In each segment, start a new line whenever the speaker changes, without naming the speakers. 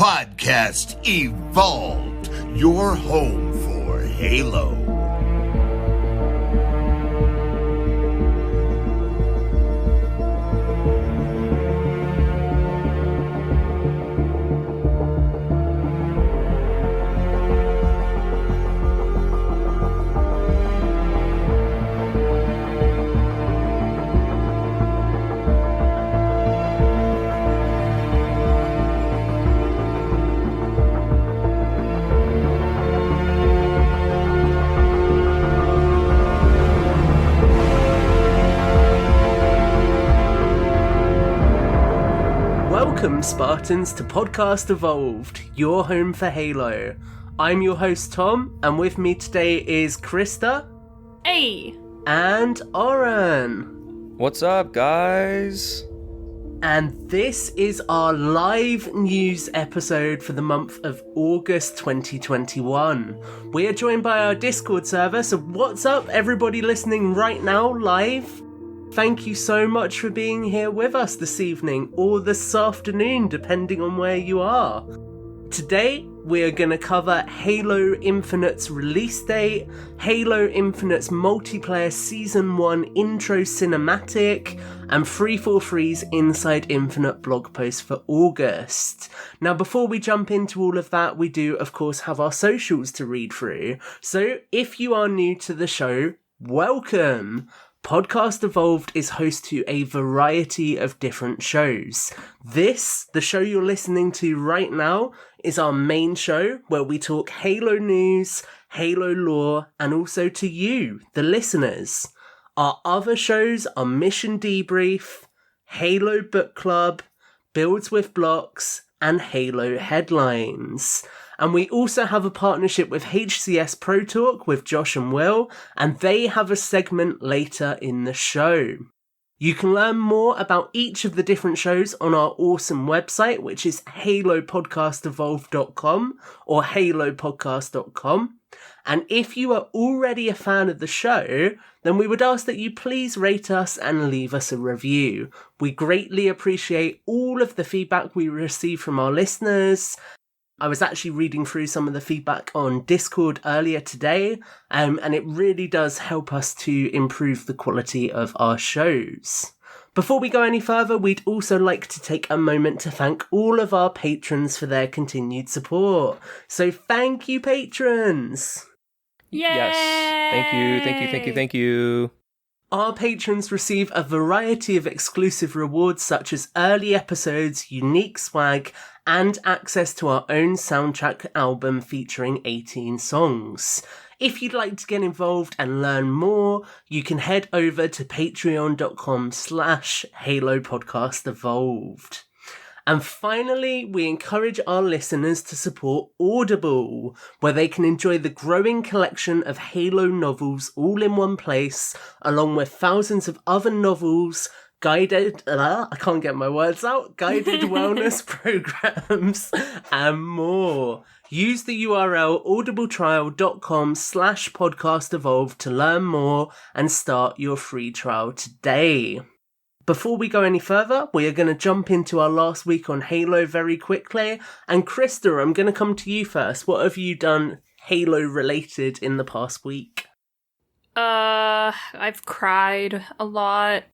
Podcast Evolved, your home for Halo.
Welcome, Spartans, to Podcast Evolved, your home for Halo. I'm your host, Tom, and with me today is Krysta.
Hey!
And Oran.
What's up, guys?
And this is our live news episode for the month of August 2021. We are joined by our Discord server, so what's up, everybody listening right now, live? Thank you so much for being here with us this evening, or this afternoon, depending on where you are. Today, we are going to cover Halo Infinite's release date, Halo Infinite's multiplayer Season 1 intro cinematic, and 343's Inside Infinite blog post for August. Now, before we jump into all of that, we do, of course, have our socials to read through. So, if you are new to the show, welcome! Podcast Evolved is host to a variety of different shows. This, the show you're listening to right now, is our main show where we talk Halo news, Halo lore, and also to you, the listeners. Our other shows are Mission Debrief, Halo Book Club, Builds with Blocks, and Halo Headlines. And we also have a partnership with HCS Pro Talk with Josh and Will, and they have a segment later in the show. You can learn more about each of the different shows on our awesome website, which is halopodcastevolved.com or halopodcast.com. And if you are already a fan of the show, then we would ask that you please rate us and leave us a review. We greatly appreciate all of the feedback we receive from our listeners. I was actually reading through some of the feedback on Discord earlier today, and it really does help us to improve the quality of our shows. Before we go any further, we'd also like to take a moment to thank all of our patrons for their continued support. So thank you, patrons!
Yay!
Yes. Thank you.
Our patrons receive a variety of exclusive rewards such as early episodes, unique swag, and access to our own soundtrack album featuring 18 songs. If you'd like to get involved and learn more, you can head over to patreon.com/HaloPodcastEvolved. And finally, we encourage our listeners to support Audible, where they can enjoy the growing collection of Halo novels all in one place, along with thousands of other novels, guided wellness programs, and more. Use the URL audibletrial.com/podcastevolved to learn more and start your free trial today. Before we go any further, we are going to jump into our last week on Halo very quickly. And Krysta, I'm going to come to you first. What have you done Halo-related in the past week?
I've cried a lot.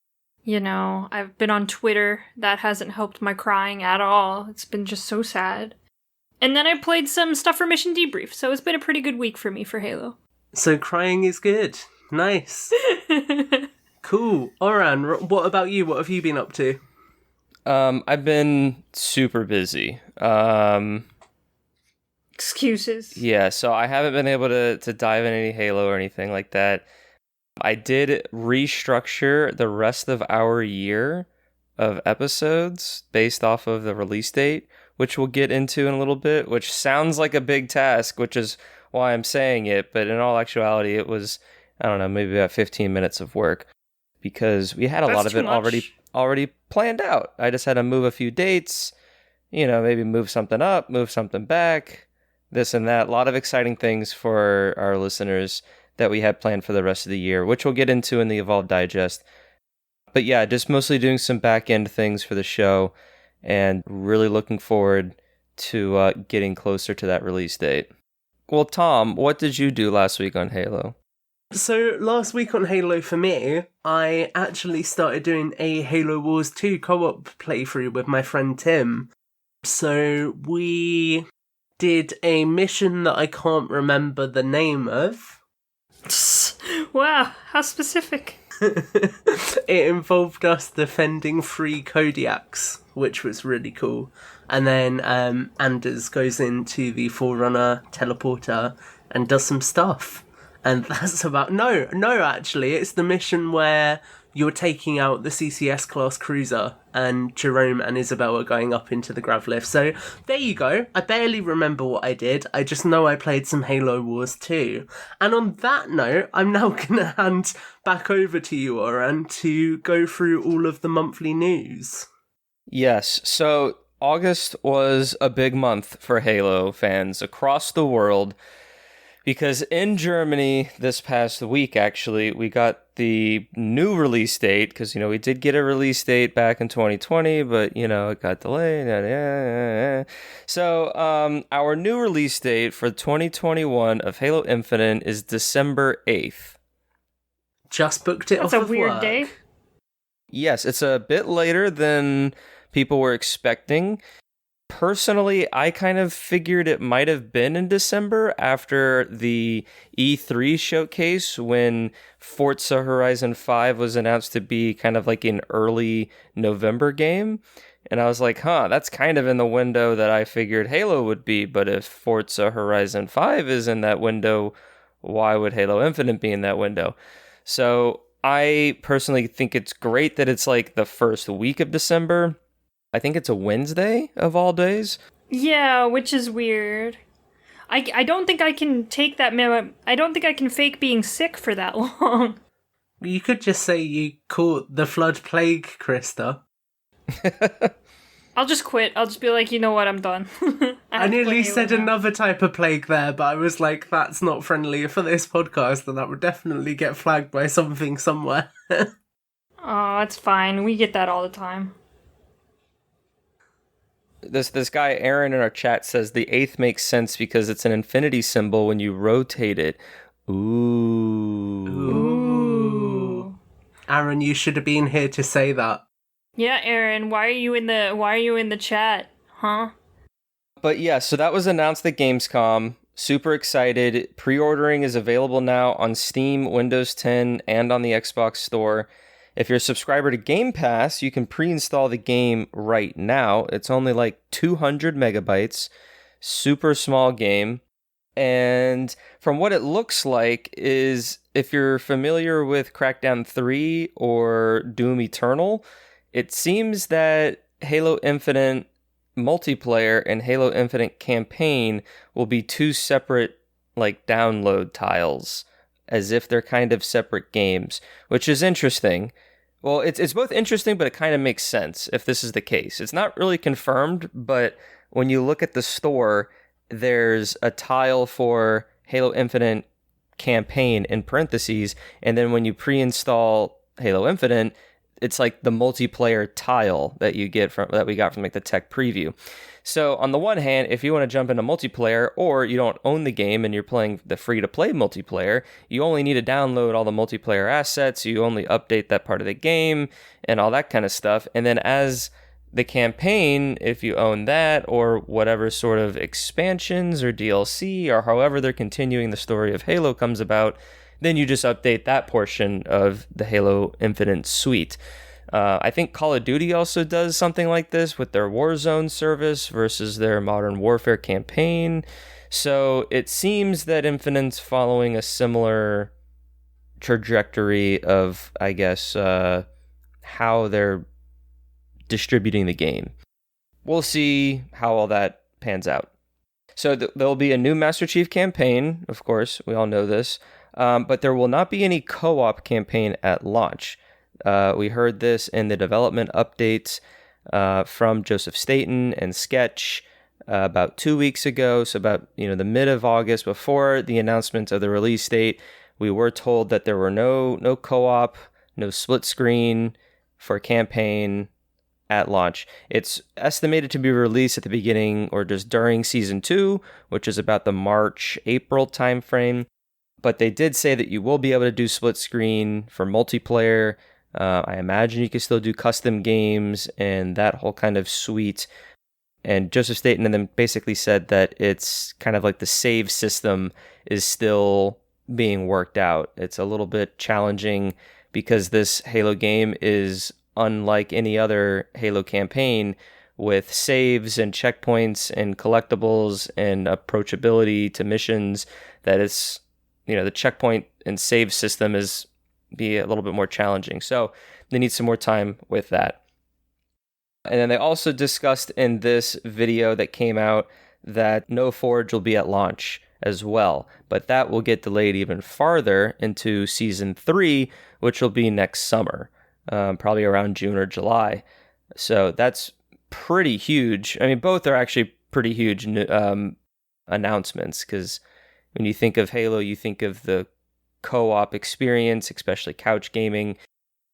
You know, I've been on Twitter. That hasn't helped my crying at all. It's been just so sad. And then I played some stuff for Mission Debrief, so it's been a pretty good week for me for Halo.
So crying is good. Nice. Cool. Oran, what about you? What have you been up to?
I've been super busy.
Excuses.
Yeah, so I haven't been able to dive in any Halo or anything like that. I did restructure the rest of our year of episodes based off of the release date, which we'll get into in a little bit, which sounds like a big task, which is why I'm saying it, but in all actuality, it was, I don't know, maybe about 15 minutes of work, because we had a lot of it already planned out. I just had to move a few dates, maybe move something up, move something back, this and that. A lot of exciting things for our listeners that we had planned for the rest of the year, which we'll get into in the Evolved Digest. But yeah, just mostly doing some back-end things for the show, and really looking forward to getting closer to that release date. Well, Tom, what did you do last week on Halo?
So last week on Halo for me, I actually started doing a Halo Wars 2 co-op playthrough with my friend Tim. So we did a mission that I can't remember the name of.
Wow, how specific.
It involved us defending 3 Kodiaks, which was really cool. And then Anders goes into the Forerunner teleporter and does some stuff. And that's about... No, actually, it's the mission where you're taking out the CCS class cruiser and Jerome and Isabel are going up into the grav lift. So there you go. I barely remember what I did. I just know I played some Halo Wars 2. And on that note, I'm now going to hand back over to you, Oran, to go through all of the monthly news.
Yes, so August was a big month for Halo fans across the world. Because in Germany this past week, actually, we got the new release date. Because, we did get a release date back in 2020, but, it got delayed. So, our new release date for 2021 of Halo Infinite is December 8th.
Just booked it off of work.
That's a weird day.
Yes, it's a bit later than people were expecting. Personally, I kind of figured it might have been in December after the E3 showcase when Forza Horizon 5 was announced to be kind of like an early November game. And I was like, that's kind of in the window that I figured Halo would be. But if Forza Horizon 5 is in that window, why would Halo Infinite be in that window? So I personally think it's great that it's like the first week of December. I think it's a Wednesday of all days.
Yeah, which is weird. I don't think I can take that memo. I don't think I can fake being sick for that long.
You could just say you caught the flood plague, Krysta.
I'll just quit. I'll just be like, you know what, I'm done.
I nearly said another type of plague there, but I was like, that's not friendly for this podcast, and that would definitely get flagged by something somewhere.
Oh, it's fine. We get that all the time.
This guy Aaron in our chat says the 8th makes sense because it's an infinity symbol when you rotate it. Ooh.
Aaron, you should have been here to say that.
Yeah, Aaron, why are you in the chat? Huh?
But yeah, so that was announced at Gamescom. Super excited. Pre-ordering is available now on Steam, Windows 10, and on the Xbox Store. If you're a subscriber to Game Pass, you can pre-install the game right now. It's only like 200 megabytes. Super small game. And from what it looks like is, if you're familiar with Crackdown 3 or Doom Eternal, it seems that Halo Infinite multiplayer and Halo Infinite campaign will be 2 separate download tiles, as if they're kind of separate games, which is interesting. Well, it's both interesting, but it kind of makes sense if this is the case. It's not really confirmed, but when you look at the store, there's a tile for Halo Infinite campaign in parentheses, and then when you pre-install Halo Infinite, it's like the multiplayer tile that we got from the tech preview. So on the one hand, if you want to jump into multiplayer, or you don't own the game and you're playing the free-to-play multiplayer, you only need to download all the multiplayer assets, you only update that part of the game, and all that kind of stuff. And then as the campaign, if you own that, or whatever sort of expansions or DLC, or however they're continuing the story of Halo comes about, then you just update that portion of the Halo Infinite suite. I think Call of Duty also does something like this with their Warzone service versus their Modern Warfare campaign. So it seems that Infinite's following a similar trajectory of, I guess, how they're distributing the game. We'll see how all that pans out. So there'll be a new Master Chief campaign, of course, we all know this, but there will not be any co-op campaign at launch. We heard this in the development updates from Joseph Staten and Sketch about 2 weeks ago. So about the mid of August, before the announcement of the release date, we were told that there were no co-op, no split screen for campaign at launch. It's estimated to be released at the beginning or just during Season 2, which is about the March-April timeframe. But they did say that you will be able to do split screen for multiplayer. I imagine you can still do custom games and that whole kind of suite. And Joseph Staten and them basically said that it's kind of like the save system is still being worked out. It's a little bit challenging because this Halo game is unlike any other Halo campaign with saves and checkpoints and collectibles and approachability to missions, that it's, the checkpoint and save system is be a little bit more challenging. So they need some more time with that. And then they also discussed in this video that came out that no Forge will be at launch as well, but that will get delayed even farther into Season 3, which will be next summer. Probably around June or July. So that's pretty huge. I mean, both are actually pretty huge announcements, because when you think of Halo, you think of the co-op experience, especially couch gaming.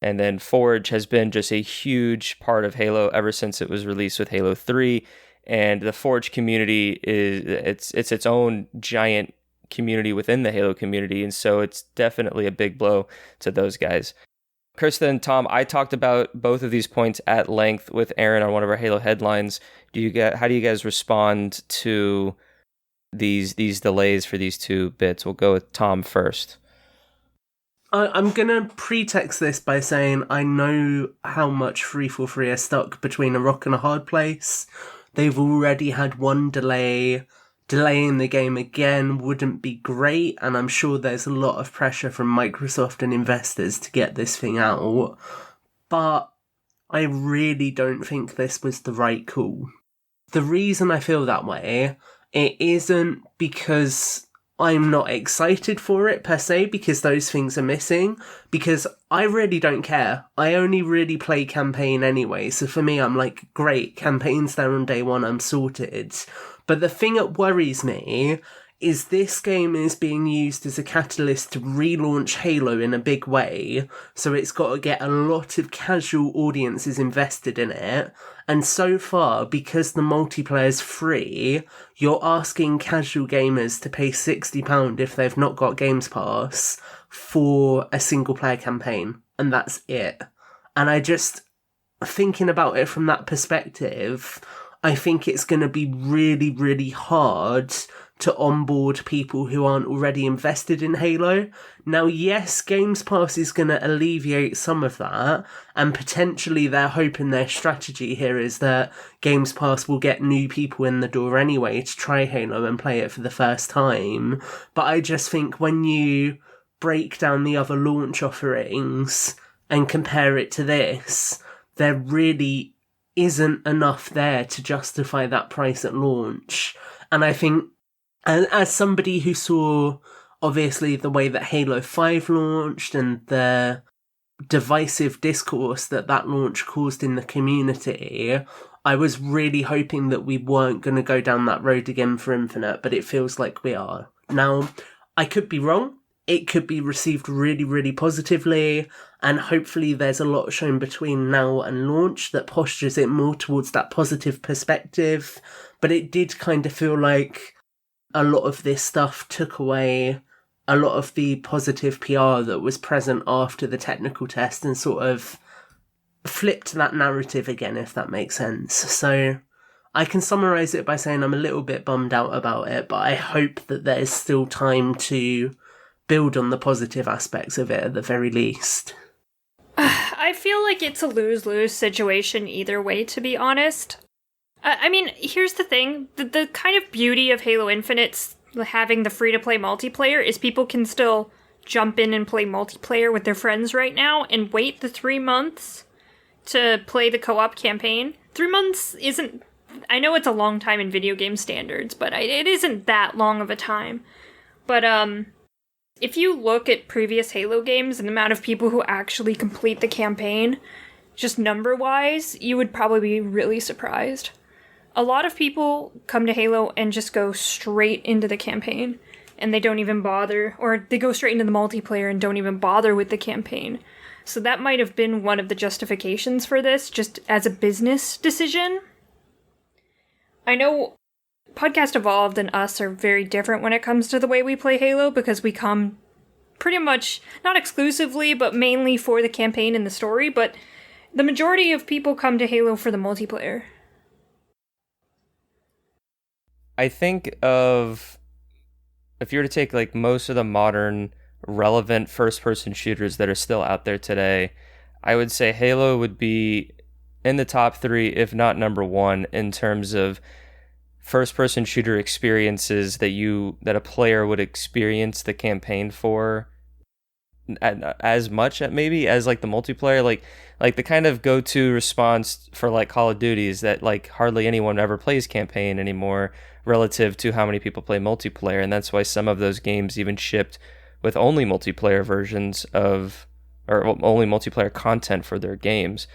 And then Forge has been just a huge part of Halo ever since it was released with Halo 3. And the Forge community it's its own giant community within the Halo community. And so it's definitely a big blow to those guys. Krysta and Tom, I talked about both of these points at length with Aaron on one of our Halo headlines. How do you guys respond to these delays for these two bits? We'll go with Tom first.
I'm going to pretext this by saying I know how much 343 are stuck between a rock and a hard place. They've already had one delay. Delaying the game again wouldn't be great, and I'm sure there's a lot of pressure from Microsoft and investors to get this thing out. But I really don't think this was the right call. The reason I feel that way, it isn't because I'm not excited for it per se, because those things are missing, because I really don't care. I only really play campaign anyway, so for me I'm like, great, campaign's there on day one, I'm sorted. But the thing that worries me is this game is being used as a catalyst to relaunch Halo in a big way, so it's got to get a lot of casual audiences invested in it, and so far, because the multiplayer's free, you're asking casual gamers to pay £60 if they've not got Games Pass for a single-player campaign, and that's it. And thinking about it from that perspective, I think it's going to be really, really hard to onboard people who aren't already invested in Halo. Now, yes, Games Pass is going to alleviate some of that, and potentially they're hoping their strategy here is that Games Pass will get new people in the door anyway to try Halo and play it for the first time. But I just think when you break down the other launch offerings and compare it to this, there really isn't enough there to justify that price at launch. And I think, as somebody who saw, obviously, the way that Halo 5 launched and the divisive discourse that launch caused in the community, I was really hoping that we weren't going to go down that road again for Infinite, but it feels like we are. Now, I could be wrong. It could be received really, really positively, and hopefully there's a lot shown between now and launch that postures it more towards that positive perspective, but it did kind of feel like a lot of this stuff took away a lot of the positive PR that was present after the technical test and sort of flipped that narrative again, if that makes sense. So I can summarise it by saying I'm a little bit bummed out about it, but I hope that there's still time to build on the positive aspects of it at the very least.
I feel like it's a lose-lose situation either way, to be honest. I mean, here's the thing. The kind of beauty of Halo Infinite's having the free-to-play multiplayer is people can still jump in and play multiplayer with their friends right now and wait the 3 months to play the co-op campaign. 3 months isn't... I know it's a long time in video game standards, but it isn't that long of a time. But, if you look at previous Halo games and the amount of people who actually complete the campaign, just number-wise, you would probably be really surprised. A lot of people come to Halo and just go straight into the campaign, and they don't even bother, or they go straight into the multiplayer and don't even bother with the campaign. So that might have been one of the justifications for this, just as a business decision. I know Podcast Evolved and us are very different when it comes to the way we play Halo, because we come pretty much, not exclusively, but mainly for the campaign and the story, but the majority of people come to Halo for the multiplayer.
I think of, if you were to take like most of the modern relevant first-person shooters that are still out there today, I would say Halo would be in the top 3, if not number 1, in terms of first-person shooter experiences that a player would experience the campaign for as much maybe as like the multiplayer, like the kind of go-to response for like Call of Duty is that like hardly anyone ever plays campaign anymore relative to how many people play multiplayer, and that's why some of those games even shipped with only multiplayer versions of, or only multiplayer content for their games.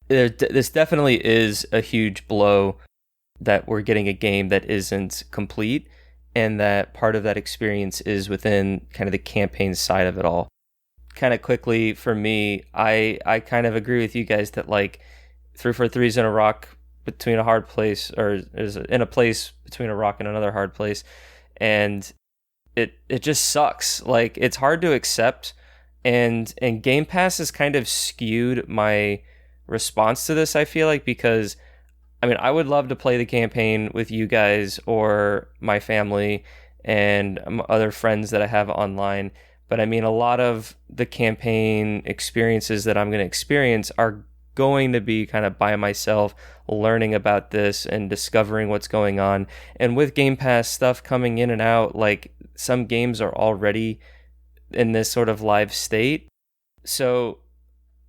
This definitely is a huge blow that we're getting a game that isn't complete, and that part of that experience is within kind of the campaign side of it all. Kind of quickly for me, I kind of agree with you guys that like 343 is in a rock between a hard place, or is in a place between a rock and another hard place, and it just sucks. Like, it's hard to accept, and Game Pass has kind of skewed my response to this, I feel like, because I mean, I would love to play the campaign with you guys or my family and other friends that I have online, but I mean, a lot of the campaign experiences that I'm going to experience are going to be kind of by myself, learning about this and discovering what's going on. And with Game Pass stuff coming in and out, like some games are already in this sort of live state. So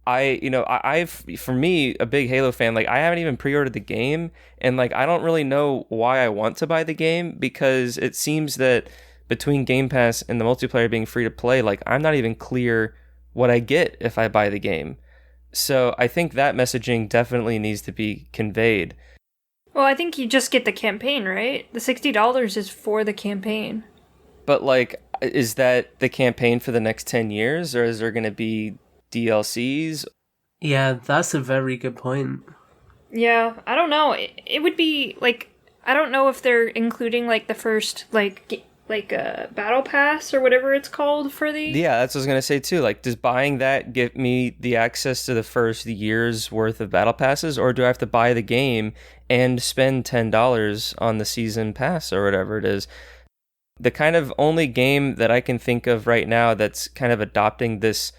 I've, for me, a big Halo fan, like I haven't even pre-ordered the game, and like I don't really know why I want to buy the game, because it seems that between Game Pass and the multiplayer being free to play, like I'm not even clear what I get if I buy the game. So I think that messaging definitely needs to be conveyed.
Well, I think you just get the campaign, right? The $60 is for the campaign.
But like, is that the campaign for the next 10 years, or is there going to be DLCs?
Yeah, that's a very good point.
Yeah, I don't know. It would be like, I don't know if they're including like the first like a battle pass or whatever it's called for the...
Yeah, that's what I was going to say too. Like, does buying that give me the access to the first year's worth of battle passes, or do I have to buy the game and spend $10 on the season pass or whatever it is? The kind of only game that I can think of right now that's kind of adopting this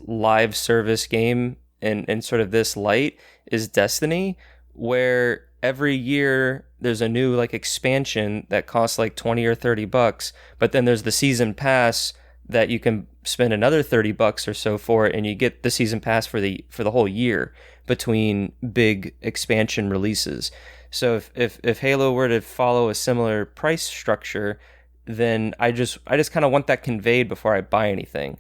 live service game and sort of this light is Destiny, where every year there's a new like expansion that costs like $20 or $30, but then there's the season pass that you can spend another $30 or so for, and you get the season pass for the whole year between big expansion releases. So if Halo were to follow a similar price structure, then I just kind of want that conveyed before I buy anything.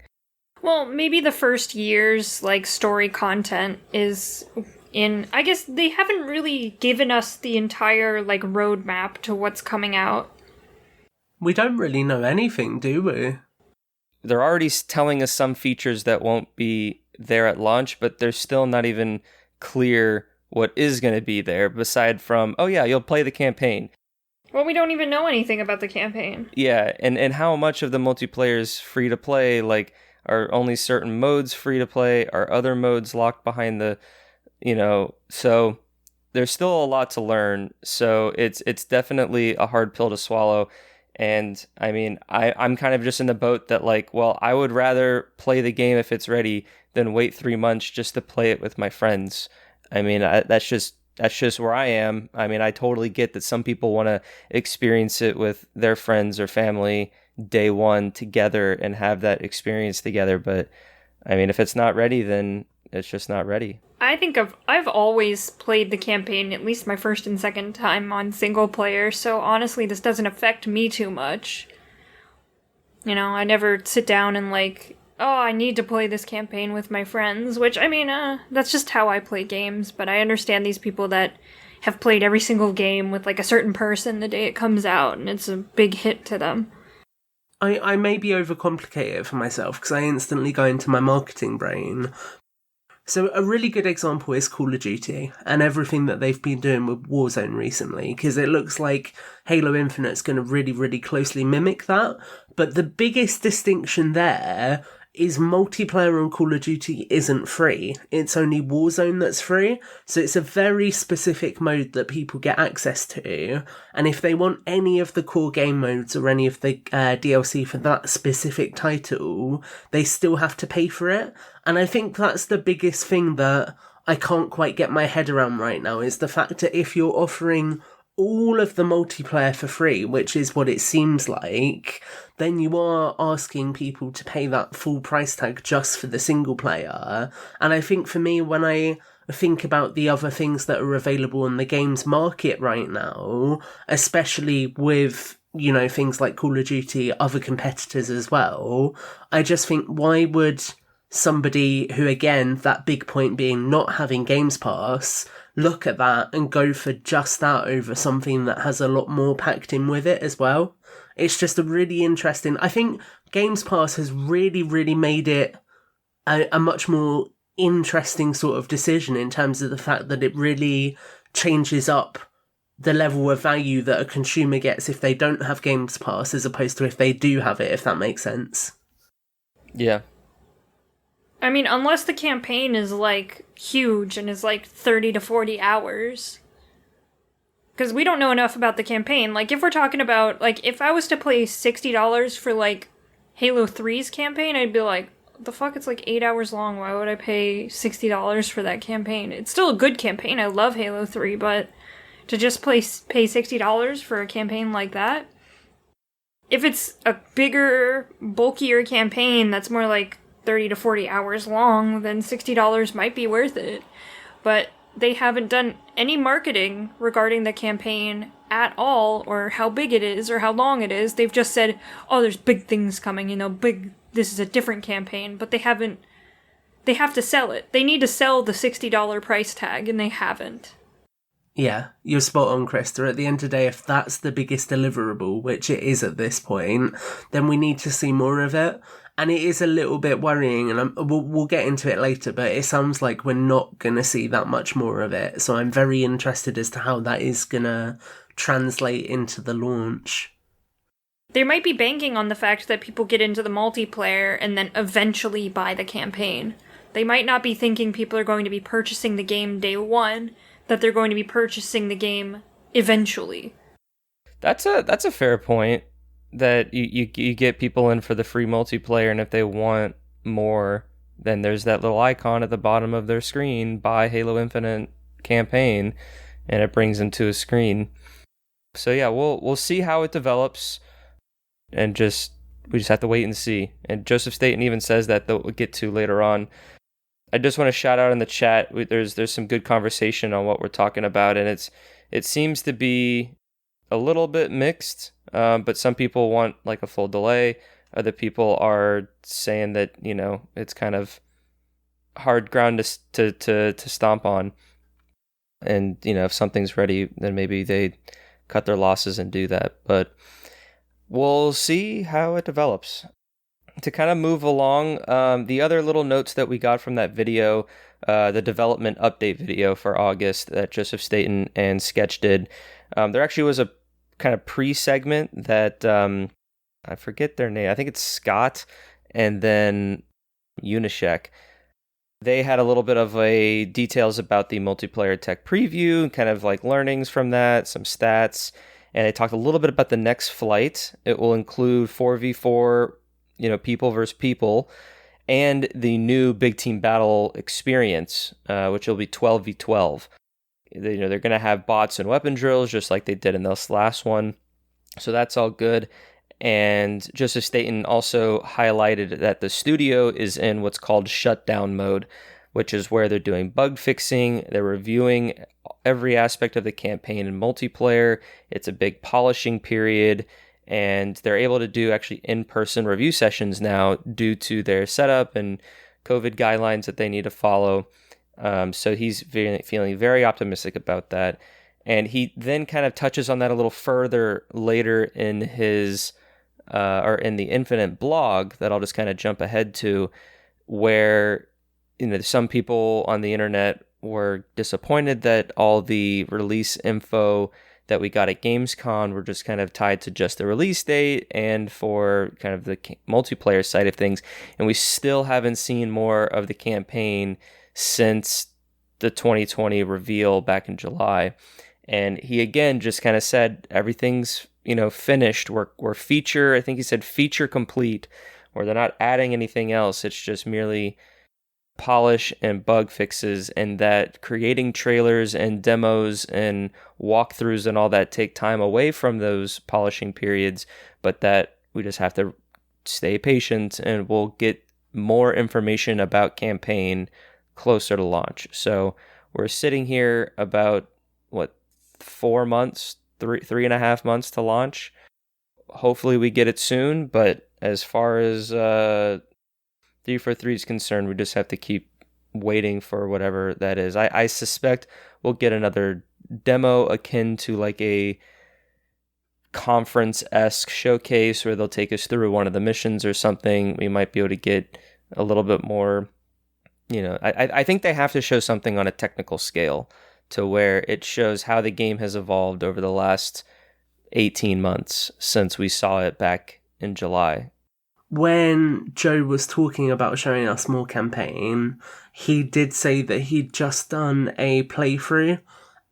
Well, maybe the first year's like story content is in, I guess they haven't really given us the entire like roadmap to what's coming out.
We don't really know anything, do we?
They're already telling us some features that won't be there at launch, but they're still not even clear what is going to be there, beside from, oh yeah, you'll play the campaign.
Well, we don't even know anything about the campaign.
Yeah, and how much of the multiplayer is free to play, like, are only certain modes free to play, are other modes locked behind the, so there's still a lot to learn. So it's definitely a hard pill to swallow. And I mean, I'm kind of just in the boat that like, well, I would rather play the game if it's ready than wait 3 months just to play it with my friends. I mean, that's just where I am. I mean, I totally get that some people want to experience it with their friends or family day one together and have that experience together. But I mean, if it's not ready, then it's just not ready.
I think I've always played the campaign, at least my first and second time, on single player, so honestly this doesn't affect me too much. I never sit down and like, oh, I need to play this campaign with my friends, which, I mean, that's just how I play games, but I understand these people that have played every single game with like a certain person the day it comes out, and it's a big hit to them.
I maybe overcomplicate it for myself because I instantly go into my marketing brain. So a really good example is Call of Duty and everything that they've been doing with Warzone recently, because it looks like Halo Infinite's going to really, really closely mimic that. But the biggest distinction there is multiplayer on Call of Duty isn't free. It's only Warzone that's free. So it's a very specific mode that people get access to. And if they want any of the core game modes or any of the DLC for that specific title, they still have to pay for it. And I think that's the biggest thing that I can't quite get my head around right now, is the fact that if you're offering all of the multiplayer for free, which is what it seems like, then you are asking people to pay that full price tag just for the single player. And I think for me, when I think about the other things that are available in the games market right now, especially with, you know, things like Call of Duty, other competitors as well, I just think, why would somebody who, again, that big point being not having Games Pass, look at that and go for just that over something that has a lot more packed in with it as well? It's just a really interesting... I think Games Pass has really, really made it a much more interesting sort of decision in terms of the fact that it really changes up the level of value that a consumer gets if they don't have Games Pass as opposed to if they do have it, if that makes sense.
Yeah.
I mean, unless the campaign is, like, huge and is, like, 30 to 40 hours. Because we don't know enough about the campaign. Like, if we're talking about, like, if I was to play $60 for, like, Halo 3's campaign, I'd be like, the fuck, it's, like, 8 hours long. Why would I pay $60 for that campaign? It's still a good campaign. I love Halo 3, but to just pay $60 for a campaign like that? If it's a bigger, bulkier campaign that's more like 30 to 40 hours long, then $60 might be worth it. But they haven't done any marketing regarding the campaign at all, or how big it is, or how long it is. They've just said, oh, there's big things coming, you know, this is a different campaign, but they have to sell it. They need to sell the $60 price tag, and they haven't.
Yeah, you're spot on, Krysta. At the end of the day, if that's the biggest deliverable, which it is at this point, then we need to see more of it. And it is a little bit worrying, and we'll get into it later, but it sounds like we're not going to see that much more of it. So I'm very interested as to how that is going to translate into the launch.
They might be banking on the fact that people get into the multiplayer and then eventually buy the campaign. They might not be thinking people are going to be purchasing the game day one, that they're going to be purchasing the game eventually.
That's a fair point. That you get people in for the free multiplayer, and if they want more, then there's that little icon at the bottom of their screen, buy Halo Infinite campaign, and it brings them to a screen. So yeah, we'll see how it develops, and we just have to wait and see. And Joseph Staten even says that we'll get to later on. I just want to shout out in the chat. There's some good conversation on what we're talking about, and it seems to be a little bit mixed. But some people want like a full delay. Other people are saying that, you know, it's kind of hard ground to stomp on. And, you know, if something's ready, then maybe they cut their losses and do that. But we'll see how it develops. To kind of move along, the other little notes that we got from that video, the development update video for August that Joseph Staten and Sketch did, there actually was a kind of pre-segment that I forget their name. I think it's Scott and then Unishek. They had a little bit of a details about the multiplayer tech preview, kind of like learnings from that, some stats, and they talked a little bit about the next flight. It will include 4v4, you know, people versus people, and the new big team battle experience, which will be 12v12. You know, they're going to have bots and weapon drills just like they did in this last one. So that's all good. And Joseph Staten also highlighted that the studio is in what's called shutdown mode, which is where they're doing bug fixing. They're reviewing every aspect of the campaign and multiplayer. It's a big polishing period. And they're able to do actually in-person review sessions now due to their setup and COVID guidelines that they need to follow. So he's feeling very optimistic about that. And he then kind of touches on that a little further later in his or in the Infinite blog that I'll just kind of jump ahead to, where some people on the internet were disappointed that all the release info that we got at Gamescom were just kind of tied to just the release date and for kind of the multiplayer side of things. And we still haven't seen more of the campaign since the 2020 reveal back in July. And he again just kind of said everything's, finished. We're feature, I think he said feature complete, where they're not adding anything else. It's just merely polish and bug fixes, and that creating trailers and demos and walkthroughs and all that take time away from those polishing periods, but that we just have to stay patient and we'll get more information about campaign closer to launch. So we're sitting here about 4 months, 3.5 months to launch. Hopefully we get it soon, but as far as 343 is concerned, we just have to keep waiting for whatever that is. I suspect we'll get another demo akin to like a conference-esque showcase where they'll take us through one of the missions or something. We might be able to get a little bit more, I think they have to show something on a technical scale to where it shows how the game has evolved over the last 18 months since we saw it back in July.
When Joe was talking about showing us more campaign, he did say that he'd just done a playthrough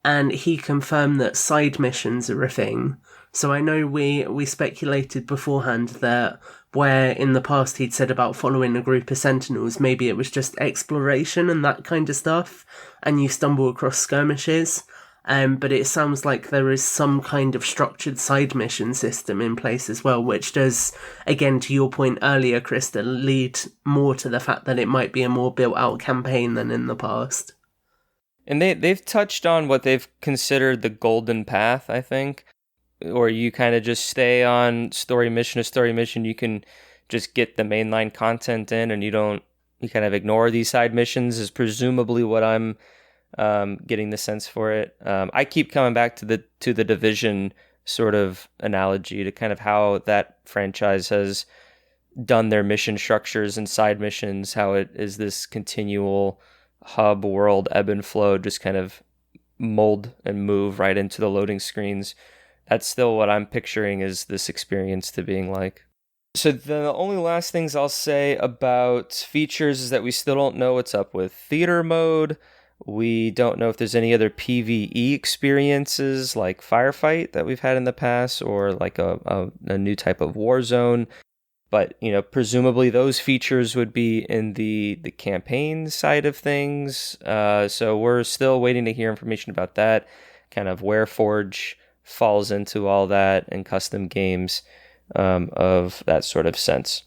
and he confirmed that side missions are a thing. So I know we speculated beforehand that where in the past he'd said about following a group of sentinels, maybe it was just exploration and that kind of stuff, and you stumble across skirmishes. But it sounds like there is some kind of structured side mission system in place as well, which does, again, to your point earlier, Krysta, lead more to the fact that it might be a more built-out campaign than in the past.
And they've touched on what they've considered the golden path, I think, or you kind of just stay on story mission to story mission. You can just get the mainline content in, and you kind of ignore these side missions, is presumably what I'm getting the sense for it. I keep coming back to the Division sort of analogy to kind of how that franchise has done their mission structures and side missions, how it is this continual hub world ebb and flow, just kind of mold and move right into the loading screens. That's still what I'm picturing is this experience to being like. So the only last things I'll say about features is that we still don't know what's up with theater mode. We don't know if there's any other PvE experiences like Firefight that we've had in the past, or like a new type of war zone. But, presumably those features would be in the campaign side of things. So we're still waiting to hear information about that, kind of where Forge falls into all that, and custom games of that sort of sense.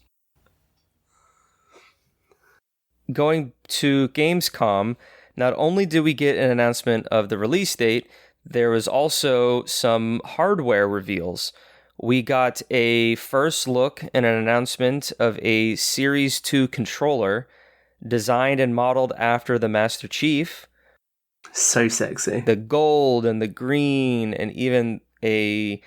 Going to Gamescom, not only did we get an announcement of the release date, there was also some hardware reveals. We got a first look and an announcement of a Series 2 controller designed and modeled after the Master Chief.
So sexy.
The gold and the green, and even a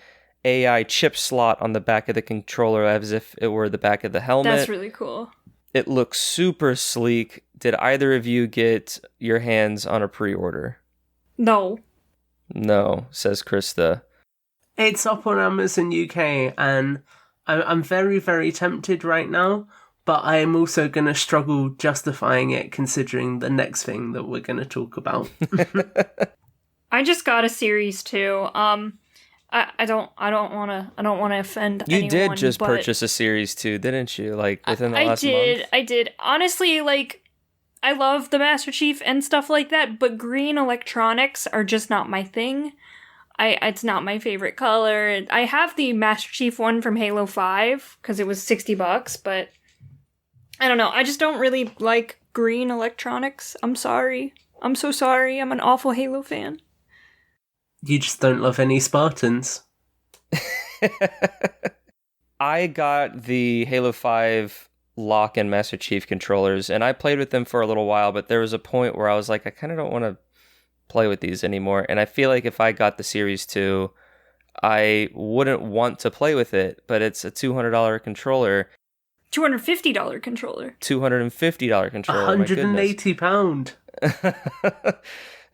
AI chip slot on the back of the controller as if it were the back of the helmet.
That's really cool.
It looks super sleek. Did either of you get your hands on a pre-order?
No.
No, says Krysta.
It's up on Amazon UK, and I'm very, very tempted right now, but I am also going to struggle justifying it considering the next thing that we're going to talk about.
I just got a Series 2. I don't want to offend anyone.
You did just purchase a Series 2, didn't you? Like within the last month?
I did. Honestly, like, I love the Master Chief and stuff like that, but green electronics are just not my thing. It's not my favorite color. I have the Master Chief one from Halo 5 because it was $60, but I don't know. I just don't really like green electronics. I'm sorry. I'm so sorry. I'm an awful Halo fan.
You just don't love any Spartans.
I got the Halo 5 lock and Master Chief controllers, and I played with them for a little while, but there was a point where I was like, I kind of don't want to play with these anymore. And I feel like if I got the Series 2, I wouldn't want to play with it, but it's a $200 controller.
$250 controller.
$250 controller.
£180.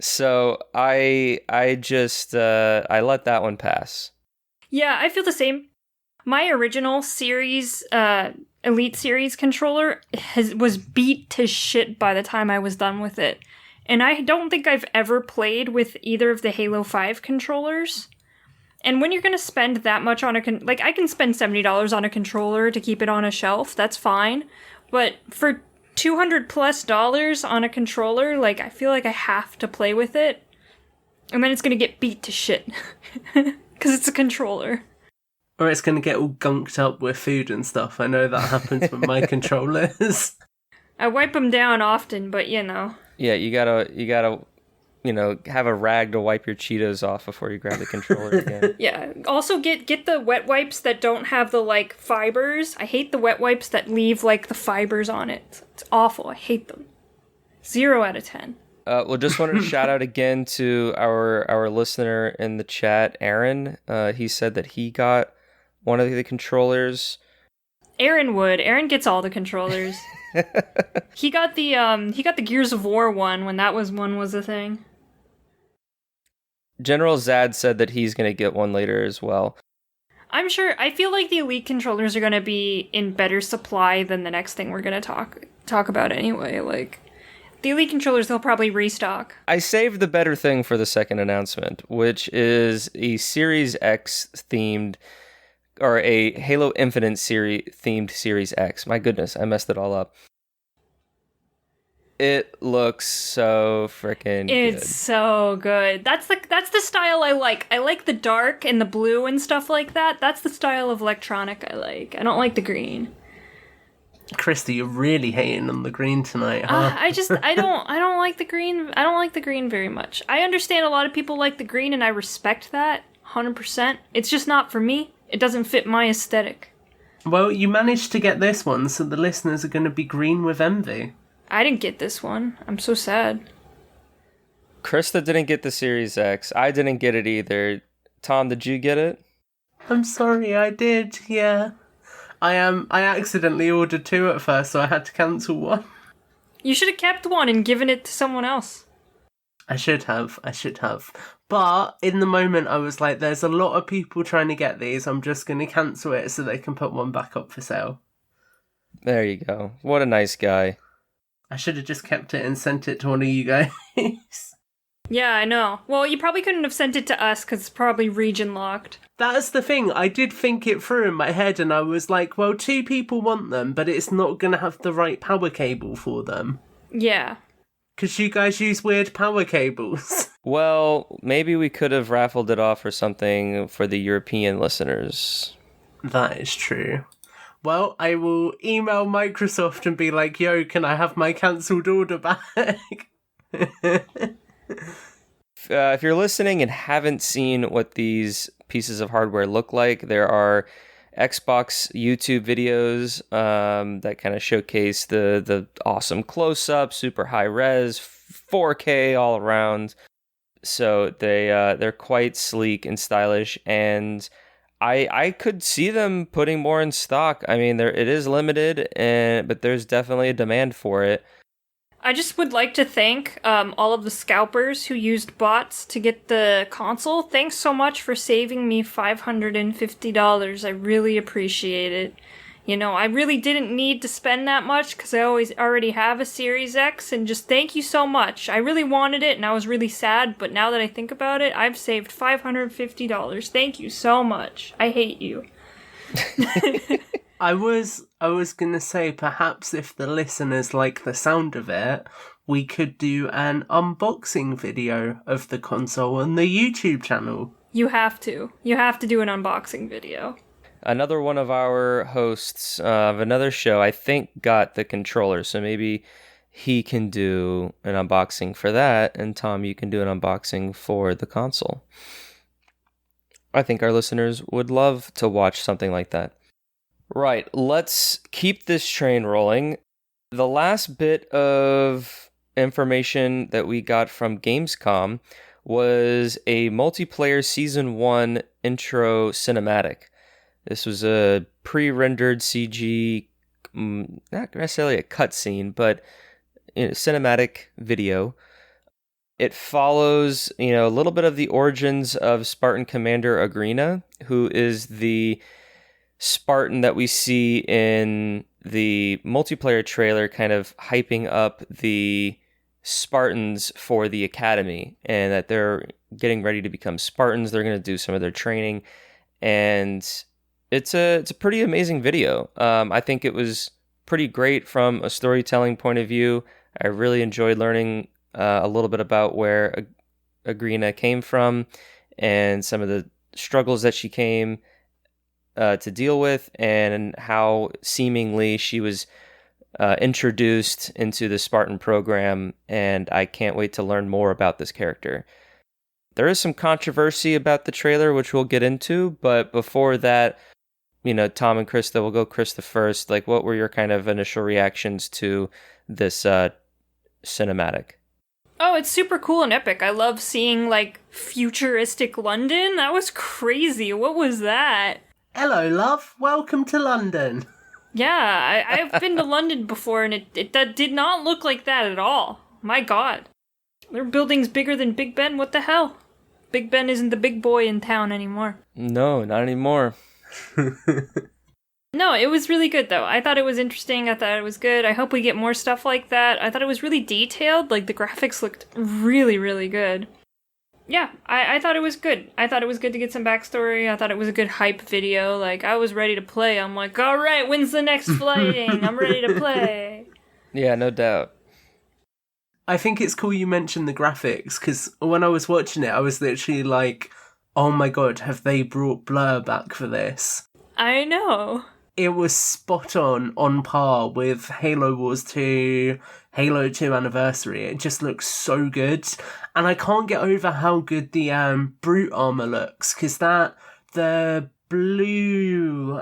So I just I let that one pass.
Yeah, I feel the same. My original series, Elite Series controller was beat to shit by the time I was done with it. And I don't think I've ever played with either of the Halo 5 controllers. And when you're going to spend that much on like, I can spend $70 on a controller to keep it on a shelf, that's fine. But for $200+ on a controller, like, I feel like I have to play with it. And then it's going to get beat to shit. Because it's a controller.
Or it's going to get all gunked up with food and stuff. I know that happens with my controllers.
I wipe them down often, but you know.
Yeah, you gotta, have a rag to wipe your Cheetos off before you grab the controller again.
Yeah. Also, get the wet wipes that don't have the, like, fibers. I hate the wet wipes that leave, like, the fibers on it. It's awful. I hate them. 0 out of 10.
Well, just wanted to shout out again to our listener in the chat, Aaron. He said that he got one of the controllers.
Aaron gets all the controllers. He got the Gears of War one when that was a thing.
General Zad said that he's going to get one later as well.
I'm sure. I feel like the Elite controllers are going to be in better supply than the next thing we're going to talk about anyway. Like, the Elite controllers, they'll probably restock.
I saved the better thing for the second announcement, which is a Series X themed, or a Halo Infinite themed Series X. My goodness, I messed it all up. It looks so freaking good.
It's so good. That's the style I like. I like the dark and the blue and stuff like that. That's the style of electronic I like. I don't like the green.
Krysta, you're really hating on the green tonight, huh?
I don't like the green. I don't like the green very much. I understand a lot of people like the green, and I respect that 100%. It's just not for me. It doesn't fit my aesthetic.
Well, you managed to get this one, so the listeners are going to be green with envy.
I didn't get this one. I'm so sad.
Krysta didn't get the Series X. I didn't get it either. Tom, did you get it?
I'm sorry, I did, yeah. I accidentally ordered 2 at first, so I had to cancel one.
You should have kept one and given it to someone else.
I should have. But in the moment, I was like, there's a lot of people trying to get these. I'm just going to cancel it so they can put one back up for sale.
There you go. What a nice guy.
I should have just kept it and sent it to one of you guys.
Yeah, I know. Well, you probably couldn't have sent it to us because it's probably region locked.
That's the thing. I did think it through in my head and I was like, well, 2 people want them, but it's not going to have the right power cable for them.
Yeah.
Because you guys use weird power cables.
Well, maybe we could have raffled it off or something for the European listeners.
That is true. Well, I will email Microsoft and be like, yo, can I have my cancelled order back?
If you're listening and haven't seen what these pieces of hardware look like, there are Xbox YouTube videos that kind of showcase the awesome close-up, super high-res, 4K all around. So they're quite sleek and stylish, and I could see them putting more in stock. I mean, it is limited, but there's definitely a demand for it.
I just would like to thank all of the scalpers who used bots to get the console. Thanks so much for saving me $550. I really appreciate it. You know, I really didn't need to spend that much because I already have a Series X, and just thank you so much. I really wanted it and I was really sad, but now that I think about it, I've saved $550. Thank you so much. I hate you.
I was gonna say, perhaps if the listeners like the sound of it, we could do an unboxing video of the console on the YouTube channel.
You have to. You have to do an unboxing video.
Another one of our hosts of another show, I think, got the controller, so maybe he can do an unboxing for that, and Tom, you can do an unboxing for the console. I think our listeners would love to watch something like that. Right, let's keep this train rolling. The last bit of information that we got from Gamescom was a multiplayer Season 1 intro cinematic. This was a pre-rendered CG, not necessarily a cutscene, but cinematic video. It follows, a little bit of the origins of Spartan Commander Agrina, who is the Spartan that we see in the multiplayer trailer, kind of hyping up the Spartans for the academy, and that they're getting ready to become Spartans. They're going to do some of their training, and it's a pretty amazing video. I think it was pretty great from a storytelling point of view. I really enjoyed learning a little bit about where Agrina came from and some of the struggles that she came to deal with, and how seemingly she was introduced into the Spartan program, and I can't wait to learn more about this character. There is some controversy about the trailer, which we'll get into, but before that, Tom and Krysta, we'll go Krysta first. Like, what were your kind of initial reactions to this cinematic?
Oh, it's super cool and epic. I love seeing, like, futuristic London. That was crazy. What was that?
Hello, love. Welcome to London.
Yeah, I've been to London before, and it did not look like that at all. My God. Their building's bigger than Big Ben. What the hell? Big Ben isn't the big boy in town anymore.
No, not anymore.
No, it was really good, though. I thought it was interesting. I thought it was good. I hope we get more stuff like that. I thought it was really detailed. Like, the graphics looked really, really good. Yeah, I thought it was good. I thought it was good to get some backstory. I thought it was a good hype video. Like, I was ready to play. I'm like, all right, when's the next fighting? I'm ready to play.
Yeah, no doubt.
I think it's cool you mentioned the graphics, because when I was watching it, I was literally like, oh my god, have they brought Blur back for this?
I know.
It was spot on par with Halo Wars 2, Halo 2 Anniversary. It just looks so good. And I can't get over how good the Brute armor looks, because the blue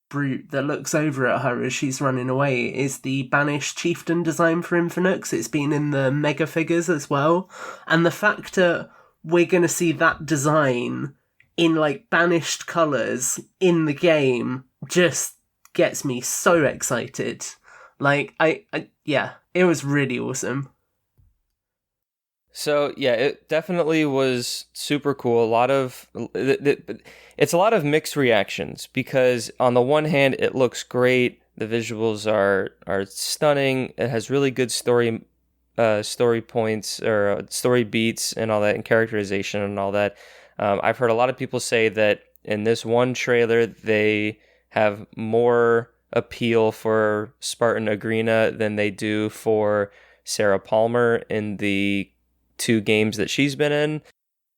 Brute that looks over at her as she's running away is the Banished Chieftain design for Infinite, 'cause it's been in the Mega figures as well. And the fact that we're going to see that design in, like, Banished colours in the game just gets me so excited. Like, yeah, it was really awesome.
So yeah, it definitely was super cool. It's a lot of mixed reactions, because on the one hand, it looks great. The visuals are stunning. It has really good story points, or story beats and all that, and characterization and all that. I've heard a lot of people say that in this one trailer, they have more appeal for Spartan Agrina than they do for Sarah Palmer in the 2 games that she's been in.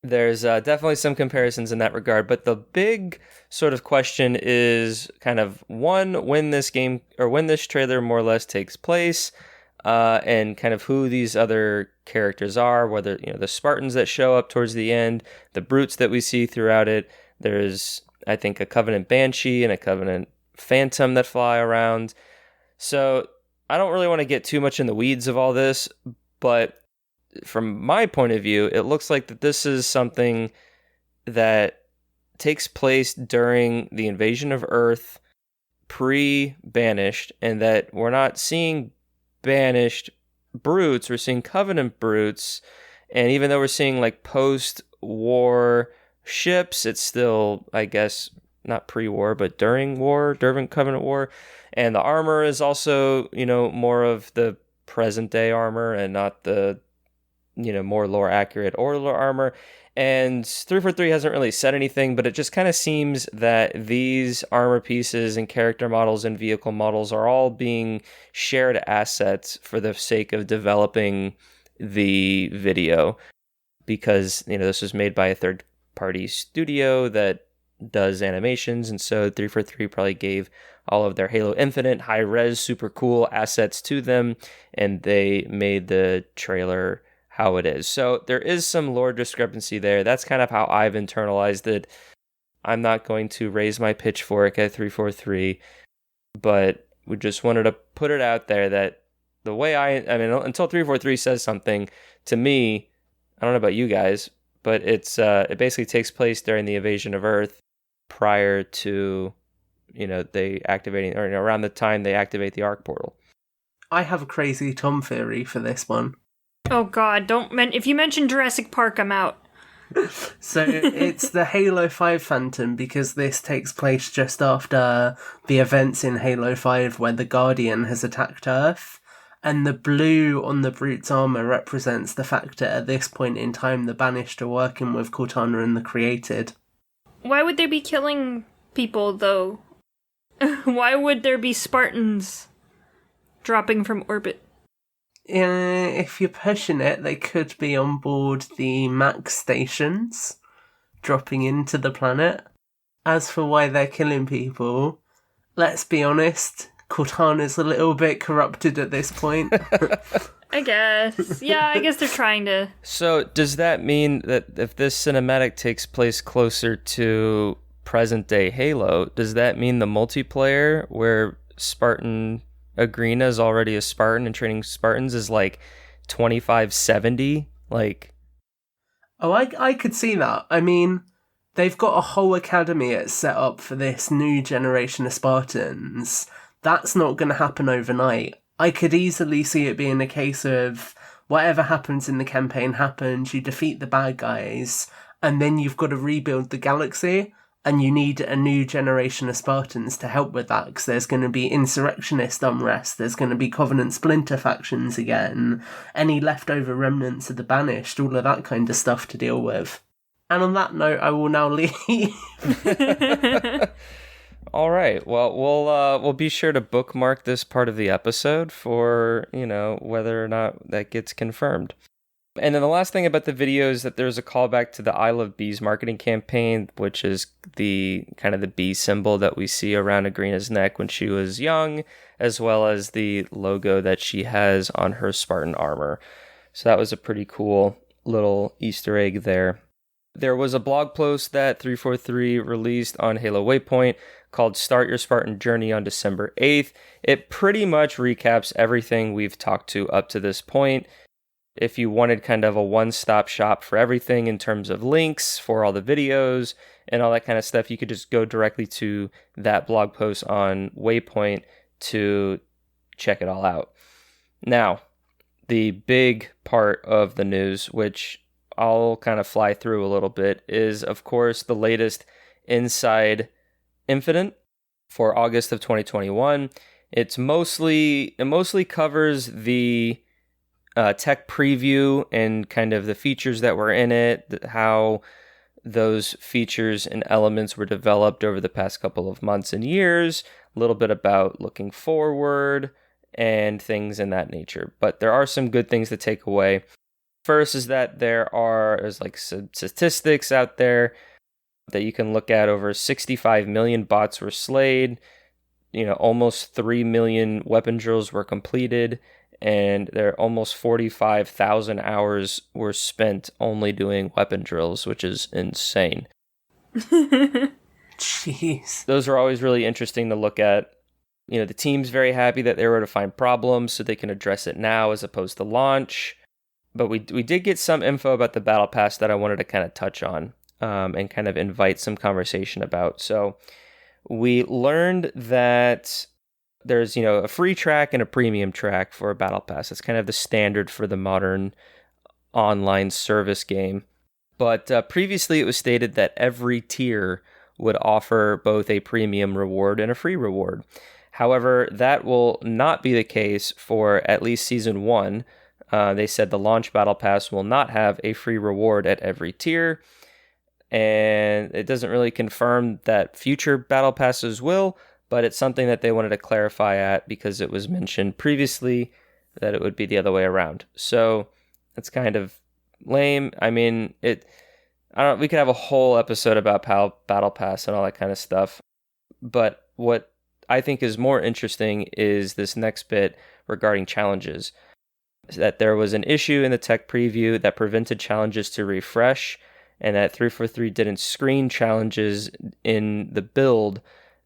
There's definitely some comparisons in that regard, but the big sort of question is kind of, one, when this trailer more or less takes place, and kind of who these other characters are, whether, the Spartans that show up towards the end, the Brutes that we see throughout it. There's, I think, a Covenant Banshee and a Covenant Phantom that fly around. So I don't really want to get too much in the weeds of all this, but from my point of view, it looks like that this is something that takes place during the invasion of Earth, pre-Banished, and that we're not seeing Banished Brutes, we're seeing Covenant Brutes, and even though we're seeing, like, post-war ships, it's still, I guess, not pre-war, but during Covenant War, and the armor is also, more of the present-day armor and not the more lore accurate or lore armor. And 343 hasn't really said anything, but it just kind of seems that these armor pieces and character models and vehicle models are all being shared assets for the sake of developing the video, because this was made by a third party studio that does animations, and so 343 probably gave all of their Halo Infinite high res super cool assets to them, and they made the trailer how it is. So there is some lore discrepancy there. That's kind of how I've internalized it. I'm not going to raise my pitchfork at 343, but we just wanted to put it out there that the way I mean, until 343 says something, to me, I don't know about you guys, but it basically takes place during the invasion of Earth prior to, they activating, or around the time they activate the Arc portal.
I have a crazy Tom theory for this one.
Oh god, if you mention Jurassic Park, I'm out.
So it's the Halo 5 Phantom, because this takes place just after the events in Halo 5 where the Guardian has attacked Earth, and the blue on the Brute's armour represents the fact that at this point in time the Banished are working with Cortana and the Created.
Why would they be killing people, though? Why would there be Spartans dropping from orbit?
If you're pushing it, they could be on board the Max stations, dropping into the planet. As for why they're killing people, let's be honest, Cortana's a little bit corrupted at this point.
I guess. Yeah, I guess they're trying to...
So, does that mean that if this cinematic takes place closer to present-day Halo, does that mean the multiplayer, where Spartan Agrina is already a Spartan and training Spartans, is like 2570? Like...
Oh, I could see that. I mean, they've got a whole academy set up for this new generation of Spartans. That's not going to happen overnight. I could easily see it being a case of whatever happens in the campaign happens, you defeat the bad guys, and then you've got to rebuild the galaxy, and you need a new generation of Spartans to help with that, because there's going to be insurrectionist unrest, there's going to be Covenant splinter factions again, any leftover remnants of the Banished, all of that kind of stuff to deal with. And on that note, I will now leave.
All right. Well, we'll be sure to bookmark this part of the episode for, whether or not that gets confirmed. And then the last thing about the video is that there's a callback to the I Love Bees marketing campaign, which is the kind of the bee symbol that we see around Agrina's neck when she was young, as well as the logo that she has on her Spartan armor. So that was a pretty cool little Easter egg there. There was a blog post that 343 released on Halo Waypoint called Start Your Spartan Journey on December 8th. It pretty much recaps everything we've talked to up to this point. If you wanted kind of a one-stop shop for everything in terms of links for all the videos and all that kind of stuff, you could just go directly to that blog post on Waypoint to check it all out. Now, the big part of the news, which I'll kind of fly through a little bit, is, of course, the latest Inside Infinite for August of 2021. It mostly covers the tech preview and kind of the features that were in it, how those features and elements were developed over the past couple of months and years, a little bit about looking forward and things in that nature. But there are some good things to take away. First is that there's like some statistics out there that you can look at. Over 65 million bots were slayed, almost 3 million weapon drills were completed, and there almost 45,000 hours were spent only doing weapon drills, which is insane.
Jeez.
Those are always really interesting to look at. The team's very happy that they were able to find problems so they can address it now as opposed to launch. But we did get some info about the Battle Pass that I wanted to kind of touch on and kind of invite some conversation about. So we learned that there's, a free track and a premium track for a Battle Pass. It's kind of the standard for the modern online service game. But previously it was stated that every tier would offer both a premium reward and a free reward. However, that will not be the case for at least Season 1. They said the launch Battle Pass will not have a free reward at every tier. And it doesn't really confirm that future Battle Passes will, but it's something that they wanted to clarify at because it was mentioned previously that it would be the other way around. So it's kind of lame. I mean, we could have a whole episode about Battle Pass and all that kind of stuff. But what I think is more interesting is this next bit regarding challenges. That there was an issue in the tech preview that prevented challenges to refresh, and that 343 didn't screen challenges in the build